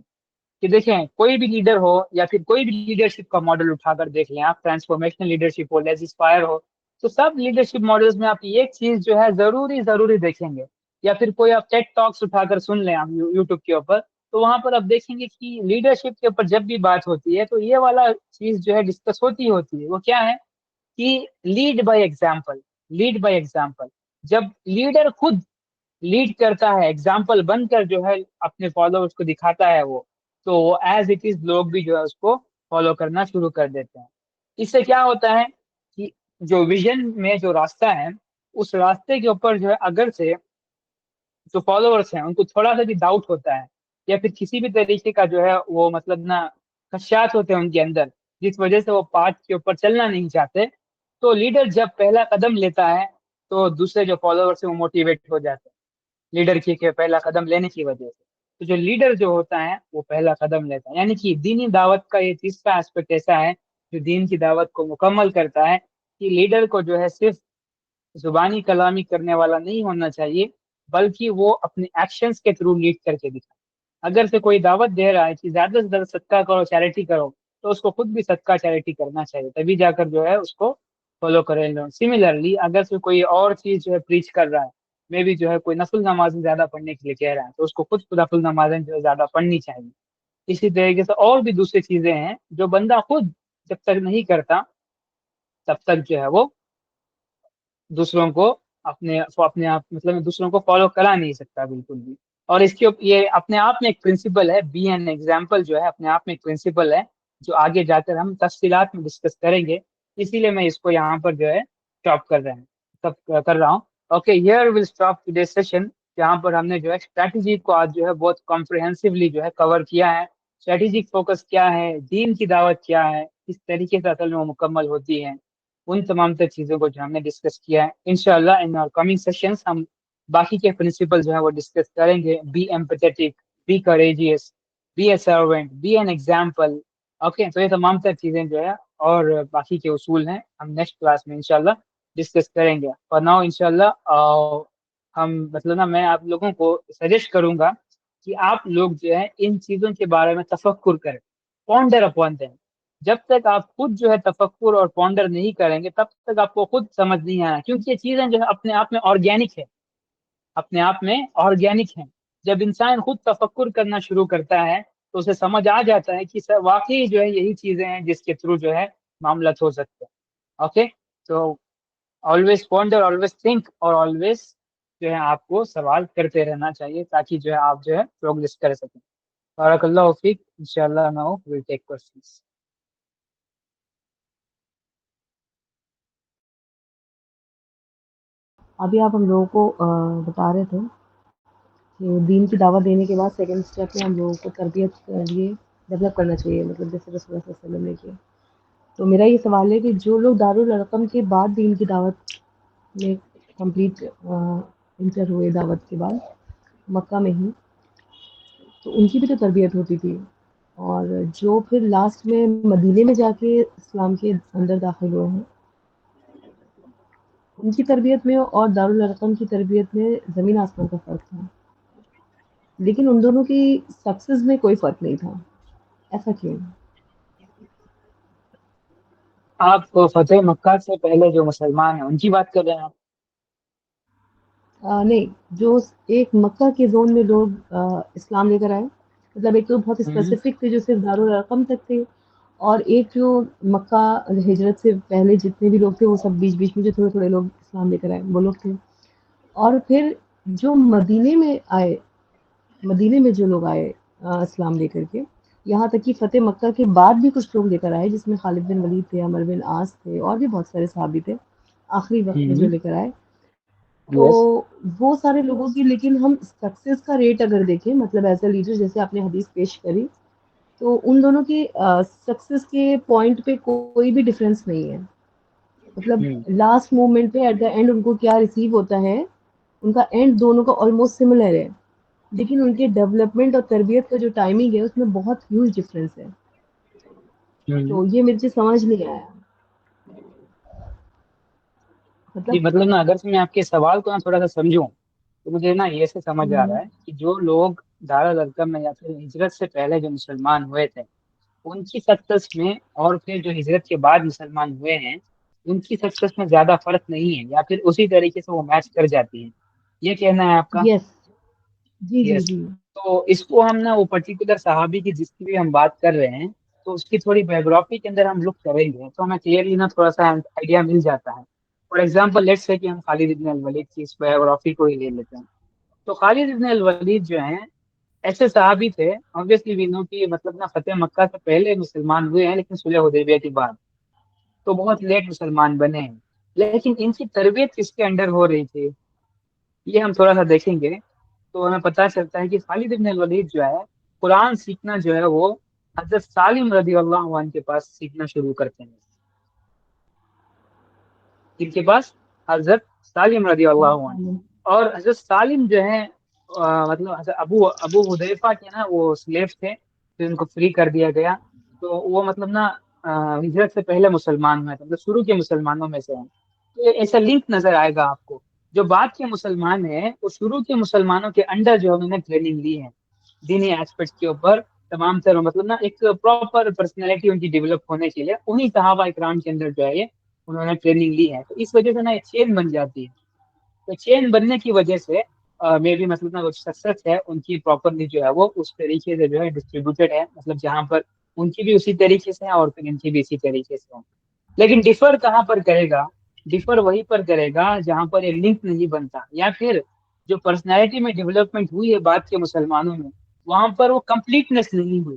کہ دیکھیں کوئی بھی لیڈر ہو یا پھر کوئی بھی لیڈرشپ کا ماڈل اٹھا کر دیکھ لیں آپ، ٹرانسفارمیشنل لیڈرشپ ہو، لیزسپائر ہو، تو سب لیڈرشپ ماڈلز میں آپ ایک چیز جو ہے ضروری دیکھیں گے. یا پھر کوئی آپ ٹیڈ ٹاکس اٹھا کر سن لیں آپ یوٹیوب کے اوپر، تو وہاں پر آپ دیکھیں گے کہ لیڈرشپ کے اوپر جب بھی بات ہوتی ہے تو یہ والا چیز جو ہے ڈسکس ہوتی ہے. وہ کیا ہے کہ led by example. Led by example. جب لیڈر خود لیڈ کرتا ہے، ایگزامپل بن کر جو ہے اپنے فالوورز کو دکھاتا ہے وہ، تو ایز اٹ از لوگ بھی جو ہے اس کو فالو کرنا شروع کر دیتے ہیں. اس سے کیا ہوتا ہے کہ جو ویژن میں جو راستہ ہے اس راستے کے اوپر جو ہے اگر سے جو فالوورس ہیں ان کو تھوڑا سا بھی ڈاؤٹ ہوتا ہے یا پھر کسی بھی طریقے کا جو ہے وہ مطلب نا خدشات ہوتے ہیں ان کے اندر جس وجہ سے وہ پاتھ کے اوپر چلنا نہیں چاہتے، تو لیڈر جب پہلا قدم لیتا ہے تو دوسرے جو فالوورس ہیں وہ موٹیویٹ ہو جاتے ہیں لیڈر کے پہلا قدم لینے کی وجہ سے. تو جو لیڈر جو ہوتا ہے وہ پہلا قدم لیتا ہے. یعنی کہ دینی دعوت کا یہ تیسرا ایسپیکٹ ایسا ہے جو دین کی دعوت کو مکمل کرتا ہے کہ لیڈر کو جو ہے صرف زبانی کلامی کرنے والا نہیں ہونا چاہیے بلکہ وہ اپنے ایکشنز کے تھرو لیڈ کر کے دکھائے. اگر سے کوئی دعوت دے رہا ہے کہ زیادہ سے زیادہ صدقہ کرو، چیریٹی کرو، تو اس کو خود بھی صدقہ چیریٹی کرنا چاہیے، تبھی جا کر جو ہے اس کو فالو کریں لوگ. سملرلی اگر سے کوئی اور چیز جو ہے پریچ کر رہا ہے، میں بھی جو ہے کوئی نفل نمازیں زیادہ پڑھنے کے لیے کہہ رہا ہے تو اس کو خود نفل نمازیں جو ہے زیادہ پڑھنی چاہیے. اسی طریقے سے اور بھی دوسری چیزیں ہیں جو بندہ خود جب تک نہیں کرتا تب تک جو ہے وہ دوسروں کو اپنے آپ مطلب دوسروں کو فالو کرا نہیں سکتا بالکل بھی. اور اس کے یہ اپنے آپ میں ایک پرنسپل ہے، بی این ایگزامپل جو ہے اپنے آپ میں ایک پرنسپل ہے جو آگے جا کر ہم تفصیلات میں ڈسکس کریں گے، اسی لیے میں اس کو یہاں پر جو ہے اسٹاپ کر رہا ہوں. Okay, here will stop today session, جہاں پر ہم نے جو ہے اسٹریٹجی کو آج جو ہے بہت کمپریہنسولی جو ہے کور کیا ہے. اسٹریٹجک فوکس کیا ہے، دین کی دعوت کیا ہے، کس طریقے سے اصل میں وہ مکمل ہوتی ہے، ان تمام تر چیزوں کو جو ہم نے ڈسکس کیا ہے. انشاءاللہ ان اور کمنگ سیشنز ہم باقی کے پرنسپل جو ہے وہ ڈسکس کریں گے. Be empathetic, be courageous, be a servant, be an example. Okay, تو یہ تمام تر چیزیں جو ہے اور باقی کے اصول ہیں ہم نیکسٹ کلاس میں انشاءاللہ ڈسکس کریں گے. اور ناؤ انشاءاللہ ہم مطلب نا میں آپ لوگوں کو سجیسٹ کروں گا کہ آپ لوگ جو ہے ان چیزوں کے بارے میں تفکر کریں، پونڈر اپون دیم. جب تک آپ خود جو ہے تفکر اور پونڈر نہیں کریں گے تب تک آپ کو خود سمجھ نہیں آنا، کیونکہ یہ چیزیں جو ہے اپنے آپ میں آرگینک ہے، اپنے آپ میں آرگینک ہیں. جب انسان خود تفکر کرنا شروع کرتا ہے تو اسے سمجھ آ جاتا ہے کہ واقعی جو ہے یہی چیزیں ہیں جس کے تھرو جو ہے معاملات ہو سکتے ہیں. اوکے، تو آلویز پونڈر، آلویز تھنک، اور آلویز جو ہے آپ کو سوال کرتے رہنا چاہیے تاکہ جو ہے آپ جو ہے پروگریس کر سکیں. بارک اللہ فیک. انشاءاللہ ناؤ ویل ٹیک کوسچنز. ابھی آپ ہم لوگوں کو بتا رہے تھے کہ دین کی دعوت دینے کے بعد سیکنڈ اسٹیپ میں ہم لوگوں کو تربیت کے لیے ڈیولپ کرنا چاہیے، مطلب جیسے رسول اللہ صلی اللہ علیہ وسلم نے کیا. تو میرا یہ سوال ہے کہ جو لوگ دارالارقم کے بعد دین کی دعوت میں کمپلیٹ انٹر ہوئے دعوت کے بعد مکہ میں ہی، تو ان کی بھی تو تربیت ہوتی تھی، اور جو پھر لاسٹ میں مدینے میں جا کے اسلام کے اندر داخل ہوئے ہیں ان کی تربیت میں اور دارالارقم کی تربیت میں زمین آسمان کا فرق تھا، لیکن ان دونوں کی سکسیس میں کوئی فرق نہیں تھا. ایسا کیوں؟ آپ فتح مکہ سے پہلے جو مسلمان ہیں ان کی بات کر رہے ہیں آپ؟ نہیں، جو ایک مکہ کے زون میں لوگ اسلام لے کر آئے، مطلب ایک تو بہت اسپیسیفک تھے جو صرف دارالارقم تک تھے، اور ایک جو مکہ ہجرت سے پہلے جتنے بھی لوگ تھے وہ سب بیچ بیچ میں جو تھوڑے تھوڑے لوگ اسلام لے کر آئے وہ لوگ تھے. اور پھر جو مدینے میں آئے، مدینے میں جو لوگ آئے اسلام لے کر کے، یہاں تک کہ فتح مکہ کے بعد بھی کچھ لوگ لے کر آئے، جس میں خالد بن ولید تھے، عمر بن عاص تھے، اور بھی بہت سارے صحابی تھے آخری وقت میں جو لے کر آئے. تو یس. وہ سارے لوگوں کی، لیکن ہم سکسیس کا ریٹ اگر دیکھیں، مطلب ایز اے لیڈر جیسے آپ نے حدیث پیش کری، تو ان دونوں کی سکسیس کے پوائنٹ پہ کوئی بھی ڈفرینس نہیں ہے. مطلب لاسٹ مومنٹ پہ ایٹ دا اینڈ ان کو کیا ریسیو ہوتا ہے، ان کا اینڈ دونوں کا آلموسٹ سملر ہے، لیکن ان کے ڈیولپمنٹ اور تربیت کا جو ٹائمنگ ہے اس میں بہت ہیوج ڈفرینس ہے. تو یہ میرے سے سمجھ نہیں آیا. جی، مطلب مطلب نا اگر میں آپ کے سوال کو نا تھوڑا سا سمجھوں تو مجھے نا یہ سے سمجھ آ رہا ہے کہ جو لوگ دارالارقم میں یا پھر ہجرت سے پہلے جو مسلمان ہوئے تھے ان کی سکسیس میں اور پھر جو ہجرت کے بعد مسلمان ہوئے ہیں ان کی سکسیس میں زیادہ فرق نہیں ہے، یا پھر اسی طریقے سے وہ میچ کر جاتی ہیں، یہ کہنا ہے آپ کا؟ یس، جی جی یس. جی. تو اس کو ہم نا وہ پرٹیکولر صحابی کی جس کی بھی ہم بات کر رہے ہیں تو اس کی تھوڑی بایوگرافی کے اندر ہم لک کریں گے تو ہمیں کلیئرلی نا تھوڑا سا آئیڈیا مل جاتا ہے. فار ایگزامپل لیٹس سے کہ ہم خالد بن الولید کی اس بایوگرافی کو ہی لے لیتے ہیں. تو خالد بن الولید جو ہیں ایسے صحابی تھے، obviously we know کہ مطلب نا فتح مکہ سے پہلے مسلمان ہوئے ہیں لیکن صلح حدیبیہ کے بعد، تو بہت لیٹ مسلمان بنے ہیں. لیکن ان کی تربیت کس کے انڈر ہو رہی تھی یہ ہم تھوڑا سا دیکھیں گے تو ہمیں پتہ چلتا ہے کہ خالد بن الولید جو ہے قرآن سیکھنا جو ہے وہ حضرت سالم رضی اللہ عنہ کے پاس سیکھنا شروع کرتے ہیں. ان کے پاس حضرت سالم رضی اللہ عنہ، اور حضرت سالم جو ہے مطلب حضرت ابو حذیفہ کے نا وہ سلیو تھے، پھر ان کو فری کر دیا گیا. تو وہ مطلب نا ہجرت سے پہلے مسلمان ہوئے تھے، مطلب شروع کے مسلمانوں میں سے ہیں. تو ایسا لنک نظر آئے گا آپ کو. جو بعد کے مسلمان ہیں وہ شروع کے مسلمانوں کے انڈر جو انہوں نے ٹریننگ لی ہے دینی ایسپیکٹس کے اوپر تمام تر، مطلب نا ایک پراپر پرسنالٹی ان کی ڈیولپ ہونے کے لیے انہی صحابہ اکرام کے اندر جو ہے یہ انہوں نے ٹریننگ لی ہے. تو اس وجہ سے نا ایک چین بن جاتی ہے. تو چین بننے کی وجہ سے میں بھی مطلب نا سکسیس ہے ان کی پراپرلی جو ہے وہ اس طریقے سے جو ہے ڈسٹریبیوٹیڈ ہے، مطلب جہاں پر ان کی بھی اسی طریقے سے ہے اور پھر ان کی بھی اسی طریقے سے ہے. لیکن ڈیفر کہاں پر کرے گا؟ ڈیفر وہیں پر کرے گا جہاں پر یہ لنک نہیں بنتا، یا پھر جو پرسنالٹی میں ڈیولپمنٹ ہوئی ہے بعد کے مسلمانوں میں وہاں پر وہ کمپلیٹنس نہیں ہوئی.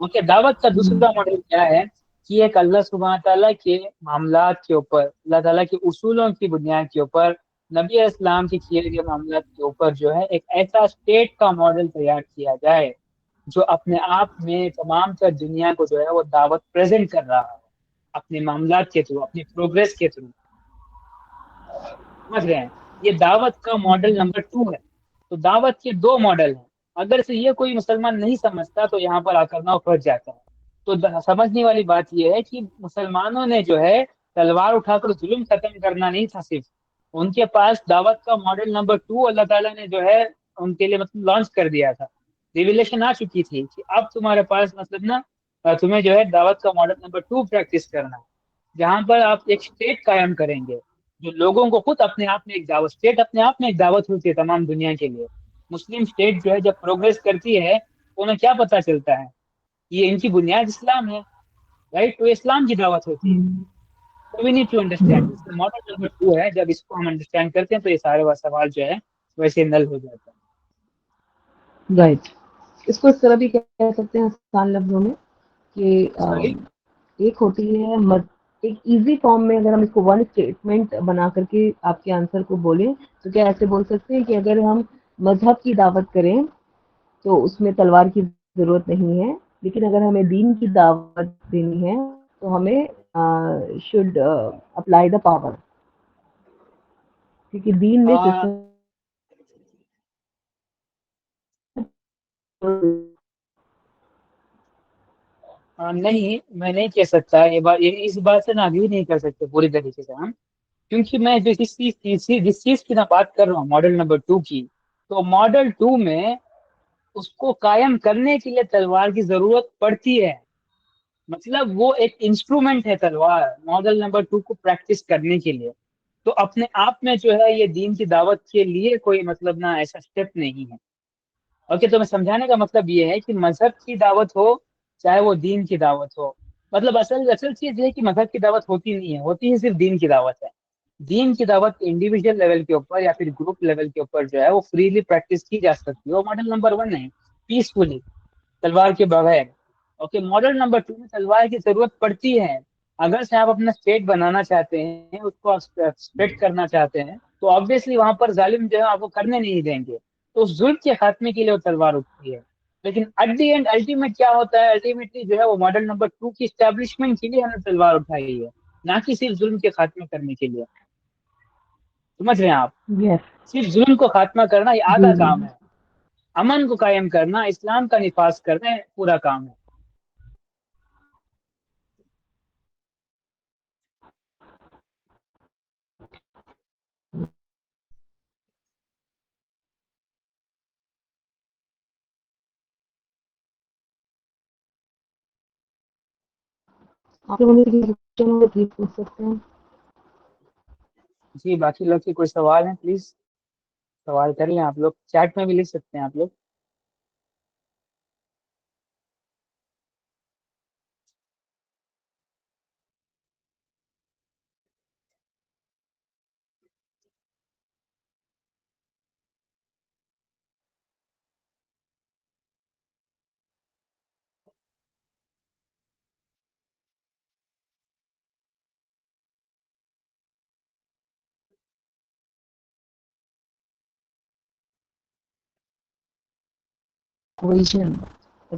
اوکے، دعوت کا دوسرا ماڈل کیا ہے کہ ایک اللہ سبحانہ تعالیٰ کے معاملات کے اوپر، اللہ تعالیٰ کے اصولوں کی بنیاد کے اوپر، نبی اسلام کے کیے گئے معاملات کے اوپر جو ہے ایک ایسا اسٹیٹ کا ماڈل تیار کیا جائے جو اپنے آپ میں تمام تر دنیا کو جو ہے وہ دعوت پریزنٹ کر رہا ہے اپنے معاملات کے تھرو، اپنی پروگریس کے تھرو. سمجھ رہے ہیں؟ یہ دعوت کا ماڈل نمبر 2 ہے. تو دعوت کے 2 ماڈل ہیں. اگر سے یہ کوئی مسلمان نہیں سمجھتا تو یہاں پر آ کر نہ پھنس جاتا ہے. تو سمجھنے والی بات یہ ہے کہ مسلمانوں نے جو ہے تلوار اٹھا کر ظلم ختم کرنا نہیں تھا صرف، ان کے پاس دعوت کا ماڈل نمبر 2 اللہ تعالیٰ نے جو ہے ان کے لیے مطلب لانچ کر دیا تھا. ریویلیشن آ چکی تھی کہ اب تمہارے پاس مطلب نا تمہیں جو ہے دعوت کا ماڈل نمبر 2 پریکٹس کرنا ہے، جہاں پر آپ ایک اسٹیٹ قائم کریں گے جو لوگوں کو خود اپنے آپ میں ایک دعوت، اسٹیٹ اپنے آپ میں ایک دعوت ہوتی ہے تمام دنیا کے لیے. مسلم اسٹیٹ جو ہے جب پروگریس کرتی ہے تو انہیں کیا پتا چلتا ہے؟ یہ ان کی بنیاد اسلام ہے، رائٹ؟ تو اسلام کی دعوت ہوتی ہے. تو وی نیڈ ٹو انڈرسٹینڈ اس کا ماڈل نمبر 2 ہے. جب اس کو ہم انڈرسٹینڈ کرتے ہیں تو یہ سارے سوال جو ہے ویسے نل ہو جاتا ہے. رائٹ. اس کو اس طرح بھی کہہ سکتے ہیں آسان لفظوں میں کہ سوری ایک ہوتی ہے ایک ایزی فارم میں اگر ہم اس کو ون اسٹیٹمنٹ بنا کر کے آپ کے آنسر کو بولیں تو کیا ایسے بول سکتے ہیں کہ اگر ہم مذہب کی دعوت کریں تو اس میں تلوار کی ضرورت نہیں ہے، لیکن اگر ہمیں دین کی دعوت دینی ہے تو ہمیں شوڈ اپلائی دا پاور، کیونکہ دین میں نہیں، میں نہیں کہہ سکتا اس بات سے نا اگری نہیں کر سکتے پوری طریقے سے ہم، کیونکہ میں جس چیز کی نا بات کر رہا ہوں ماڈل نمبر 2 کی، تو ماڈل 2 میں اس کو قائم کرنے کے لیے تلوار کی ضرورت پڑتی ہے. مطلب وہ ایک انسٹرومنٹ ہے تلوار ماڈل نمبر 2 کو پریکٹس کرنے کے لیے. تو اپنے آپ میں جو ہے یہ دین کی دعوت کے لیے کوئی مطلب نہ ایسا اسٹیپ نہیں ہے. اوکے، تو میں سمجھانے کا مطلب یہ ہے کہ مذہب کی دعوت ہو چاہے وہ دین کی دعوت ہو، مطلب اصل چیز یہ ہے کہ مذہب کی دعوت ہوتی نہیں ہے، ہوتی ہے صرف دین کی دعوت ہے. دین کی دعوت انڈیویجول لیول کے اوپر یا پھر گروپ لیول کے اوپر جو ہے وہ فریلی پریکٹس کی جا سکتی ہے. وہ ماڈل نمبر 1 ہے، پیسفلی، تلوار کے بغیر. اوکے، ماڈل نمبر 2 میں تلوار کی ضرورت پڑتی ہے. اگر سے آپ اپنا اسٹیٹ بنانا چاہتے ہیں، اس کو اسپریڈ کرنا چاہتے ہیں، تو آبویسلی وہاں پر ظالم جو ہے آپ کو کرنے نہیں دیں گے. تو اس ظلم کے خاتمے کے لیے وہ تلوار اٹھتی ہے. لیکن ایٹ دی اینڈ الٹیمیٹ کیا ہوتا ہے؟ الٹیمیٹلی جو ہے وہ ماڈل نمبر 2 کی اسٹیبلشمنٹ کے لیے ہم نے تلوار اٹھائی ہے، نہ کہ صرف ظلم کے خاتمے کرنے کے لیے. سمجھ رہے ہیں آپ؟ صرف ظلم کو خاتمہ کرنا یہ آدھا کام ہے، امن کو قائم کرنا، اسلام کا نفاذ کرنا پورا کام ہے. آپ لوگ پوچھ سکتے ہیں. جی، باقی لوگ کے کوئی سوال ہیں پلیز سوال کر لیں. آپ لوگ چیٹ میں بھی لکھ سکتے ہیں آپ لوگ.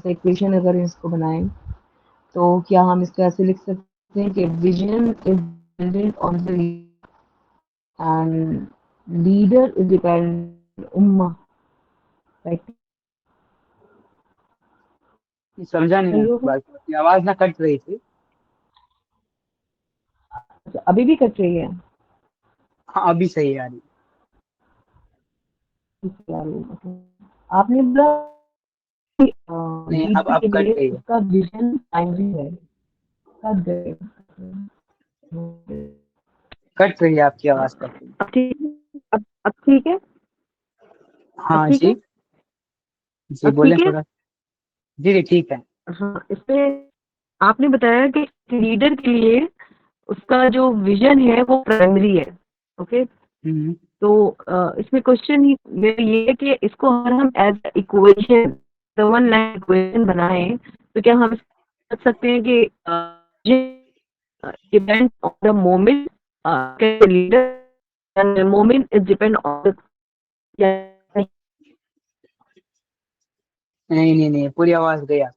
ایکویشن اگر اس کو بنائیں تو کیا ہم اس کو ایسے لکھ سکتے ہیں کہ vision is dependent on the and leader is dependent امہ. سمجھا نہیں آپ کی بات، کی آواز نہ کٹ رہی تھی. ابھی بھی کٹ رہی ہے؟ ہاں ابھی صحیح آ رہی. آپ نے بولا نہیں، اب کے کٹ لیے رہی اس ہے. کا ویژن پرائمری ہے. کٹ رہی ہے آپ کی آواز کٹ رہی ہے. اب ٹھیک ہے؟ اب ٹھیک ہے؟ ہاں اب ٹھیک جی ہے؟ جی اب بولیں ٹھیک ہے؟ تھوڑا. جی ٹھیک ہے. ہاں، اس میں آپ نے بتایا کہ لیڈر کے لیے اس کا جو ویژن ہے وہ پرائمری ہے. اوکے، تو اس میں کوشچن یہ ہے کہ اس کو اگر ہم as a equation one line equation بنائیں تو کیا ہم سمجھ سکتے ہیں کہ depend on the moment leader moment is depend on نہیں پوری آواز گیا.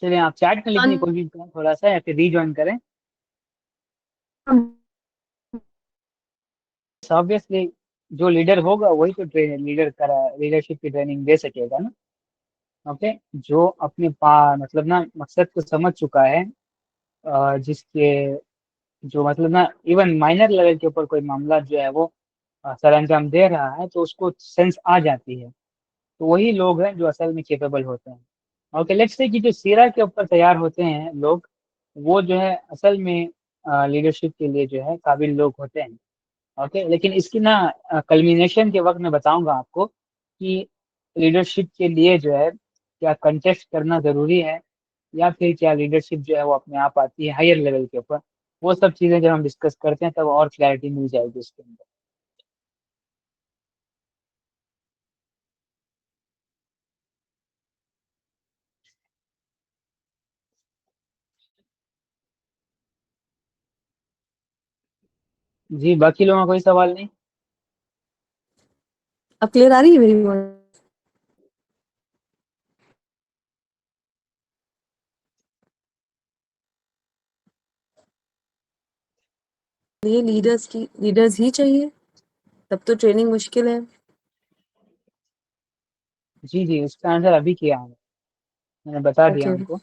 چلیں آپ چیٹ میں لکھنے کی کوشش کریں تھوڑا سا یا پھر ری جوائن کریں. obviously جو لیڈر ہوگا وہی تو لیڈرشپ کی ٹریننگ دے سکے گا نا. اوکے جو اپنے مطلب نا مقصد کو سمجھ چکا ہے, جس کے جو مطلب نا ایون مائنر لیول کے اوپر کوئی معاملہ جو ہے وہ سر انجام دے رہا ہے تو اس کو سینس آ جاتی ہے, تو وہی لوگ ہیں جو اصل میں کیپیبل ہوتے ہیں. اوکے لیٹس سے کہ جو سیرا کے اوپر تیار ہوتے ہیں لوگ, وہ جو ہے اصل میں لیڈرشپ کے لیے جو ہے قابل لوگ ہوتے ہیں. اوکے لیکن اس کی نا کلمینیشن کے وقت میں بتاؤں گا آپ کو کہ لیڈرشپ کے لیے جو ہے کیا کنٹیسٹ کرنا ضروری ہے یا پھر کیا لیڈرشپ جو ہے وہ اپنے آپ آتی ہے ہائر لیول کے اوپر. وہ سب چیزیں جب ہم ڈسکس کرتے ہیں تب اور کلیئرٹی مل جائے گی اس کے اندر. جی باقی لوگوں کا کوئی سوال نہیں؟ اب کلیئر آ رہی ہے میری بات؟ یہ لیڈرز ہی چاہیے تب تو ٹریننگ مشکل ہے. جی اس کا آنسر ابھی کیا میں نے بتا دیا ان کو.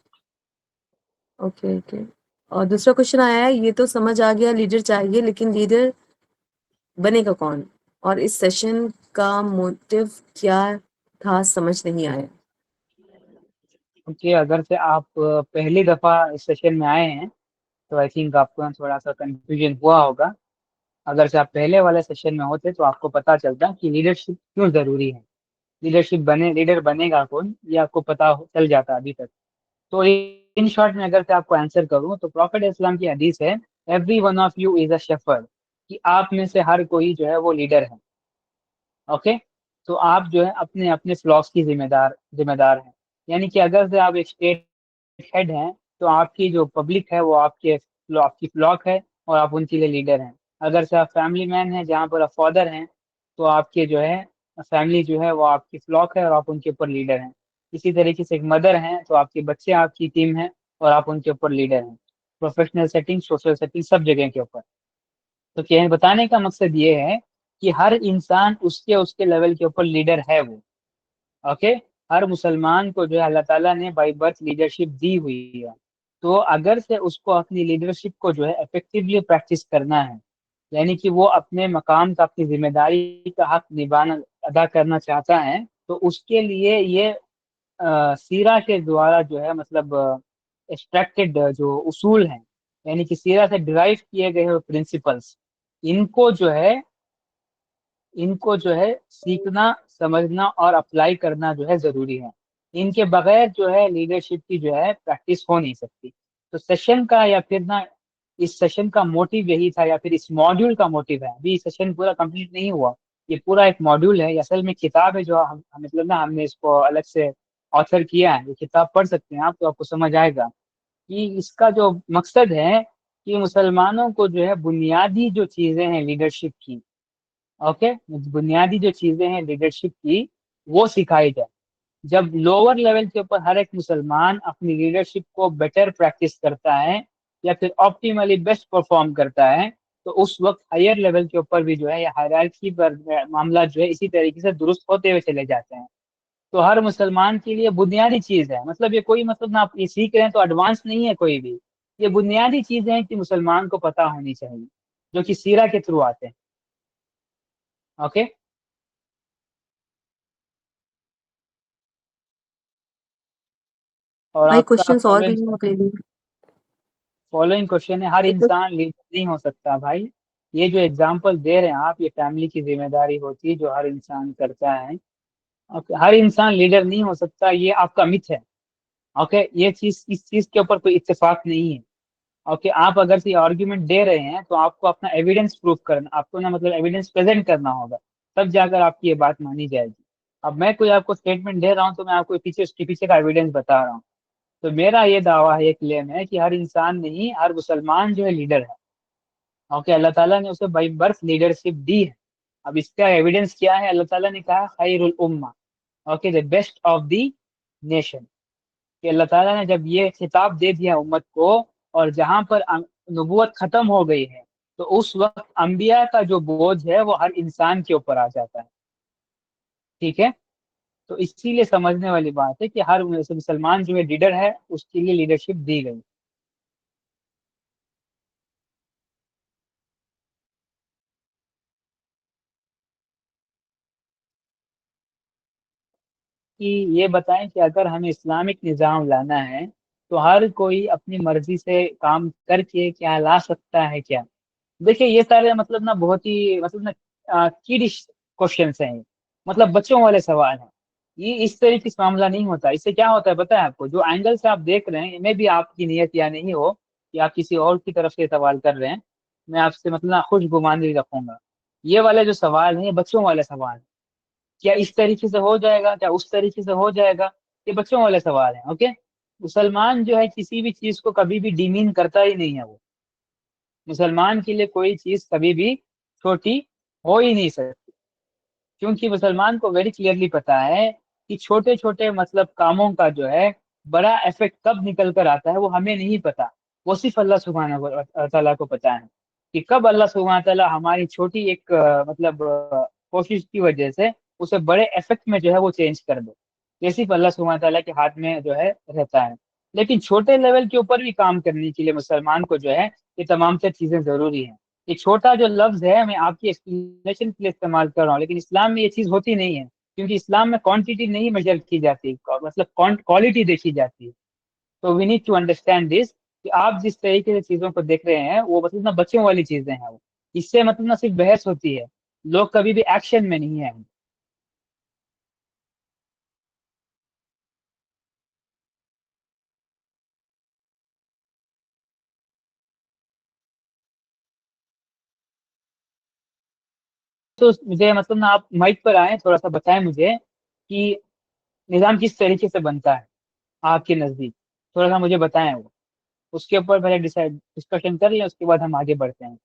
اوکے اور دوسرا کوشچن آیا ہے, یہ تو سمجھ آ گیا لیڈر چاہیے, لیکن لیڈر بنے گا کون, اور اس سیشن کا موٹیو کیا تھا سمجھ نہیں آیا. کیونکہ اگر سے آپ پہلی دفعہ اس سیشن میں آئے ہیں تو آئی تھنک آپ کو تھوڑا سا کنفیوژن ہوا ہوگا. اگر سے آپ پہلے والے سیشن میں ہوتے تو آپ کو پتا چلتا کہ لیڈرشپ کیوں ضروری ہے, لیڈر بنے گا کون, یہ آپ کو پتا چل جاتا ابھی تک. تو ان شارٹ میں اگر سے آپ کو آنسر کروں تو پروفیٹ اسلام کی حدیث ہے every one of you is a shepherd, کہ آپ میں سے ہر کوئی جو ہے وہ لیڈر ہے. اوکے تو آپ جو ہے اپنے اپنے فلاکس کی ذمہ دار ہیں. یعنی کہ اگر سے آپ ایک اسٹیٹ ہیڈ ہیں تو آپ کی جو پبلک ہے وہ آپ کی فلاک ہے اور آپ ان کے لیے لیڈر ہیں. اگر سے آپ فیملی مین ہیں جہاں پر آپ فادر ہیں تو آپ کے جو ہے فیملی جو ہے وہ آپ کی فلاک ہے اور آپ ان کے اوپر لیڈر ہیں. اسی طریقے سے ایک مدر ہیں تو آپ کے بچے آپ کی ٹیم ہے اور آپ ان کے اوپر لیڈر ہیں. پروفیشنل سیٹنگ, سوشل سیٹنگ, سب جگہ کے اوپر. تو کیا بتانے کا مقصد یہ ہے کہ ہر انسان اس کے لیول کے اوپر لیڈر ہے وہ. اوکے ہر مسلمان کو جو ہے اللہ تعالیٰ نے بائی برتھ لیڈرشپ دی ہوئی ہے. تو اگر سے اس کو اپنی لیڈرشپ کو جو ہے افیکٹولی پریکٹس کرنا ہے, یعنی کہ وہ اپنے مقام کا, اپنی ذمہ داری کا حق ادا کرنا چاہتا ہے, تو اس کے لیے یہ سیرا کے دوارا جو ہے مطلب ایکسٹریکٹڈ جو اصول ہیں, یعنی کہ سیرا سے ڈرائیو کیے گئے ہوئے پرنسپلس, ان کو جو ہے سیکھنا, سمجھنا اور اپلائی کرنا جو ہے ضروری ہے. ان کے بغیر جو ہے لیڈرشپ کی جو ہے پریکٹس ہو نہیں سکتی. تو سیشن کا یا پھر نا اس سیشن کا موٹیو یہی تھا, یا پھر اس ماڈیول کا موٹیو ہے, ابھی سیشن پورا کمپلیٹ نہیں ہوا, یہ پورا ایک ماڈیول ہے. اصل میں کتاب ہے جو مطلب نا ہم نے اس کو الگ سے آتھر کیا ہے, یہ کتاب پڑھ سکتے ہیں آپ تو آپ کو سمجھ آئے گا کہ اس کا جو مقصد ہے کہ مسلمانوں کو جو ہے بنیادی جو چیزیں ہیں لیڈرشپ کی, اوکے بنیادی جو چیزیں ہیں لیڈرشپ کی وہ سکھائی جائے. جب لوور لیول کے اوپر ہر ایک مسلمان اپنی لیڈرشپ کو بیٹر پریکٹس کرتا ہے یا پھر آپٹیملی بیسٹ پرفارم کرتا ہے, تو اس وقت ہائر لیول کے اوپر بھی جو ہے یا ہائرارکی پر معاملہ جو ہے اسی طریقے سے درست ہوتے ہوئے چلے جاتے ہیں. تو ہر مسلمان کے لیے بنیادی چیز ہے, مطلب یہ کوئی مطلب نہ آپ یہ سیکھ رہے ہیں تو ایڈوانس نہیں ہے کوئی بھی, یہ بنیادی چیزیں ہیں کہ مسلمان کو پتہ ہونی چاہیے جو کہ سیرہ کے تھرو آتے ہیں. اوکے اور بھائی آپ کا کوشچنس اور بھی ہیں. فالوئنگ کوشچن ہے, ہر انسان لیڈر نہیں ہو سکتا بھائی. یہ جو اگزامپل دے رہے ہیں آپ, یہ فیملی کی ذمہ داری ہوتی ہے جو ہر انسان کرتا ہے. ہر انسان لیڈر نہیں ہو سکتا, یہ آپ کا مت ہے. اوکے یہ چیز, اس چیز کے اوپر کوئی اتفاق نہیں ہے. اوکے آپ اگر سے آرگیومنٹ دے رہے ہیں تو آپ کو اپنا ایویڈنس پروف کرنا, آپ کو نا مطلب ایویڈنس پریزنٹ کرنا ہوگا, تب جا کر آپ کی یہ بات مانی جائے گی. اب میں کوئی آپ کو اسٹیٹمنٹ دے رہا ہوں تو میں آپ کو پیچھے اس کے پیچھے کا ایویڈنس بتا رہا ہوں. تو میرا یہ دعویٰ ہے، یہ کلیم ہے کہ ہر انسان نہیں، ہر مسلمان جو ہے لیڈر ہے. اوکے، اللہ تعالیٰ نے اسے بائی برتھ لیڈرشپ دی ہے. اب اس کا ایویڈنس کیا ہے؟ اللہ تعالیٰ نے کہا خیر الامہ، okay, the best of the nation. کہ اللہ تعالیٰ نے جب یہ خطاب دے دیا امت کو، اور جہاں پر نبوت ختم ہو گئی ہے، تو اس وقت انبیاء کا جو بوجھ ہے وہ ہر انسان کے اوپر آ جاتا ہے. ٹھیک ہے؟ تو اسی لیے سمجھنے والی بات ہے کہ ہر مسلمان جو ہے لیڈر ہے، اس کے لیے لیڈرشپ دی گئی. کہ یہ بتائیں کہ اگر ہمیں اسلامک نظام لانا ہے تو ہر کوئی اپنی مرضی سے کام کر کے کیا لا سکتا ہے کیا؟ دیکھیں یہ سارے مطلب نا بہت ہی مطلب نا کیڈش کوشچنس ہیں، مطلب بچوں والے سوال ہیں. یہ اس طریقے سے معاملہ نہیں ہوتا. اس سے کیا ہوتا ہے پتہ ہے آپ کو؟ جو اینگل سے آپ دیکھ رہے ہیں، میں بھی آپ کی نیت یا نہیں ہو کہ آپ کسی اور کی طرف سے سوال کر رہے ہیں، میں آپ سے مطلب خوش گمانی رکھوں گا. یہ والے جو سوال ہیں یہ بچوں والے سوال ہیں. کیا اس طریقے سے ہو جائے گا، کیا اس طریقے سے ہو جائے گا، یہ بچوں والے سوال ہیں. اوکے، مسلمان جو ہے کسی بھی چیز کو کبھی بھی ڈیمین کرتا ہی نہیں ہے. وہ مسلمان کے لیے کوئی چیز کبھی بھی چھوٹی ہو ہی نہیں سکتی، کیونکہ مسلمان کو ویری کلیئرلی پتا ہے کہ چھوٹے چھوٹے مطلب کاموں کا جو ہے بڑا ایفیکٹ کب نکل کر آتا ہے وہ ہمیں نہیں پتا. وہ صرف اللہ سبحانہ و تعالیٰ کو پتا ہے کہ کب اللہ سبحانہ تعالیٰ ہماری چھوٹی ایک مطلب کوشش کی وجہ سے اسے بڑے ایفیکٹ میں جو ہے وہ چینج کر دے. یہ صرف اللہ سبحانہ تعالیٰ کے ہاتھ میں جو ہے رہتا ہے. لیکن چھوٹے لیول کے اوپر بھی کام کرنے کے لیے مسلمان کو جو ہے یہ تمام سے چیزیں ضروری ہیں. یہ چھوٹا جو لفظ ہے میں آپ کی ایکسپلینیشن کے لیے استعمال کر رہا ہوں، لیکن اسلام میں یہ چیز ہوتی نہیں ہے، کیونکہ اسلام میں کوانٹٹی نہیں میجر کی جاتی، مطلب کوالٹی دیکھی جاتی ہے. تو we need to understand this کہ آپ جس طریقے سے چیزوں کو دیکھ رہے ہیں وہ مطلب نہ بچوں والی چیزیں ہیں. وہ اس سے مطلب نہ صرف بحث ہوتی ہے، لوگ کبھی بھی ایکشن میں نہیں ہیں. تو مجھے مطلب نا آپ مائک پر آئیں، تھوڑا سا بتائیں مجھے کہ نظام کس طریقے سے بنتا ہے آپ کے نزدیک. تھوڑا سا مجھے بتائیں، وہ اس کے اوپر پہلے ڈسکشن کر لیں، اس کے بعد ہم آگے بڑھتے ہیں.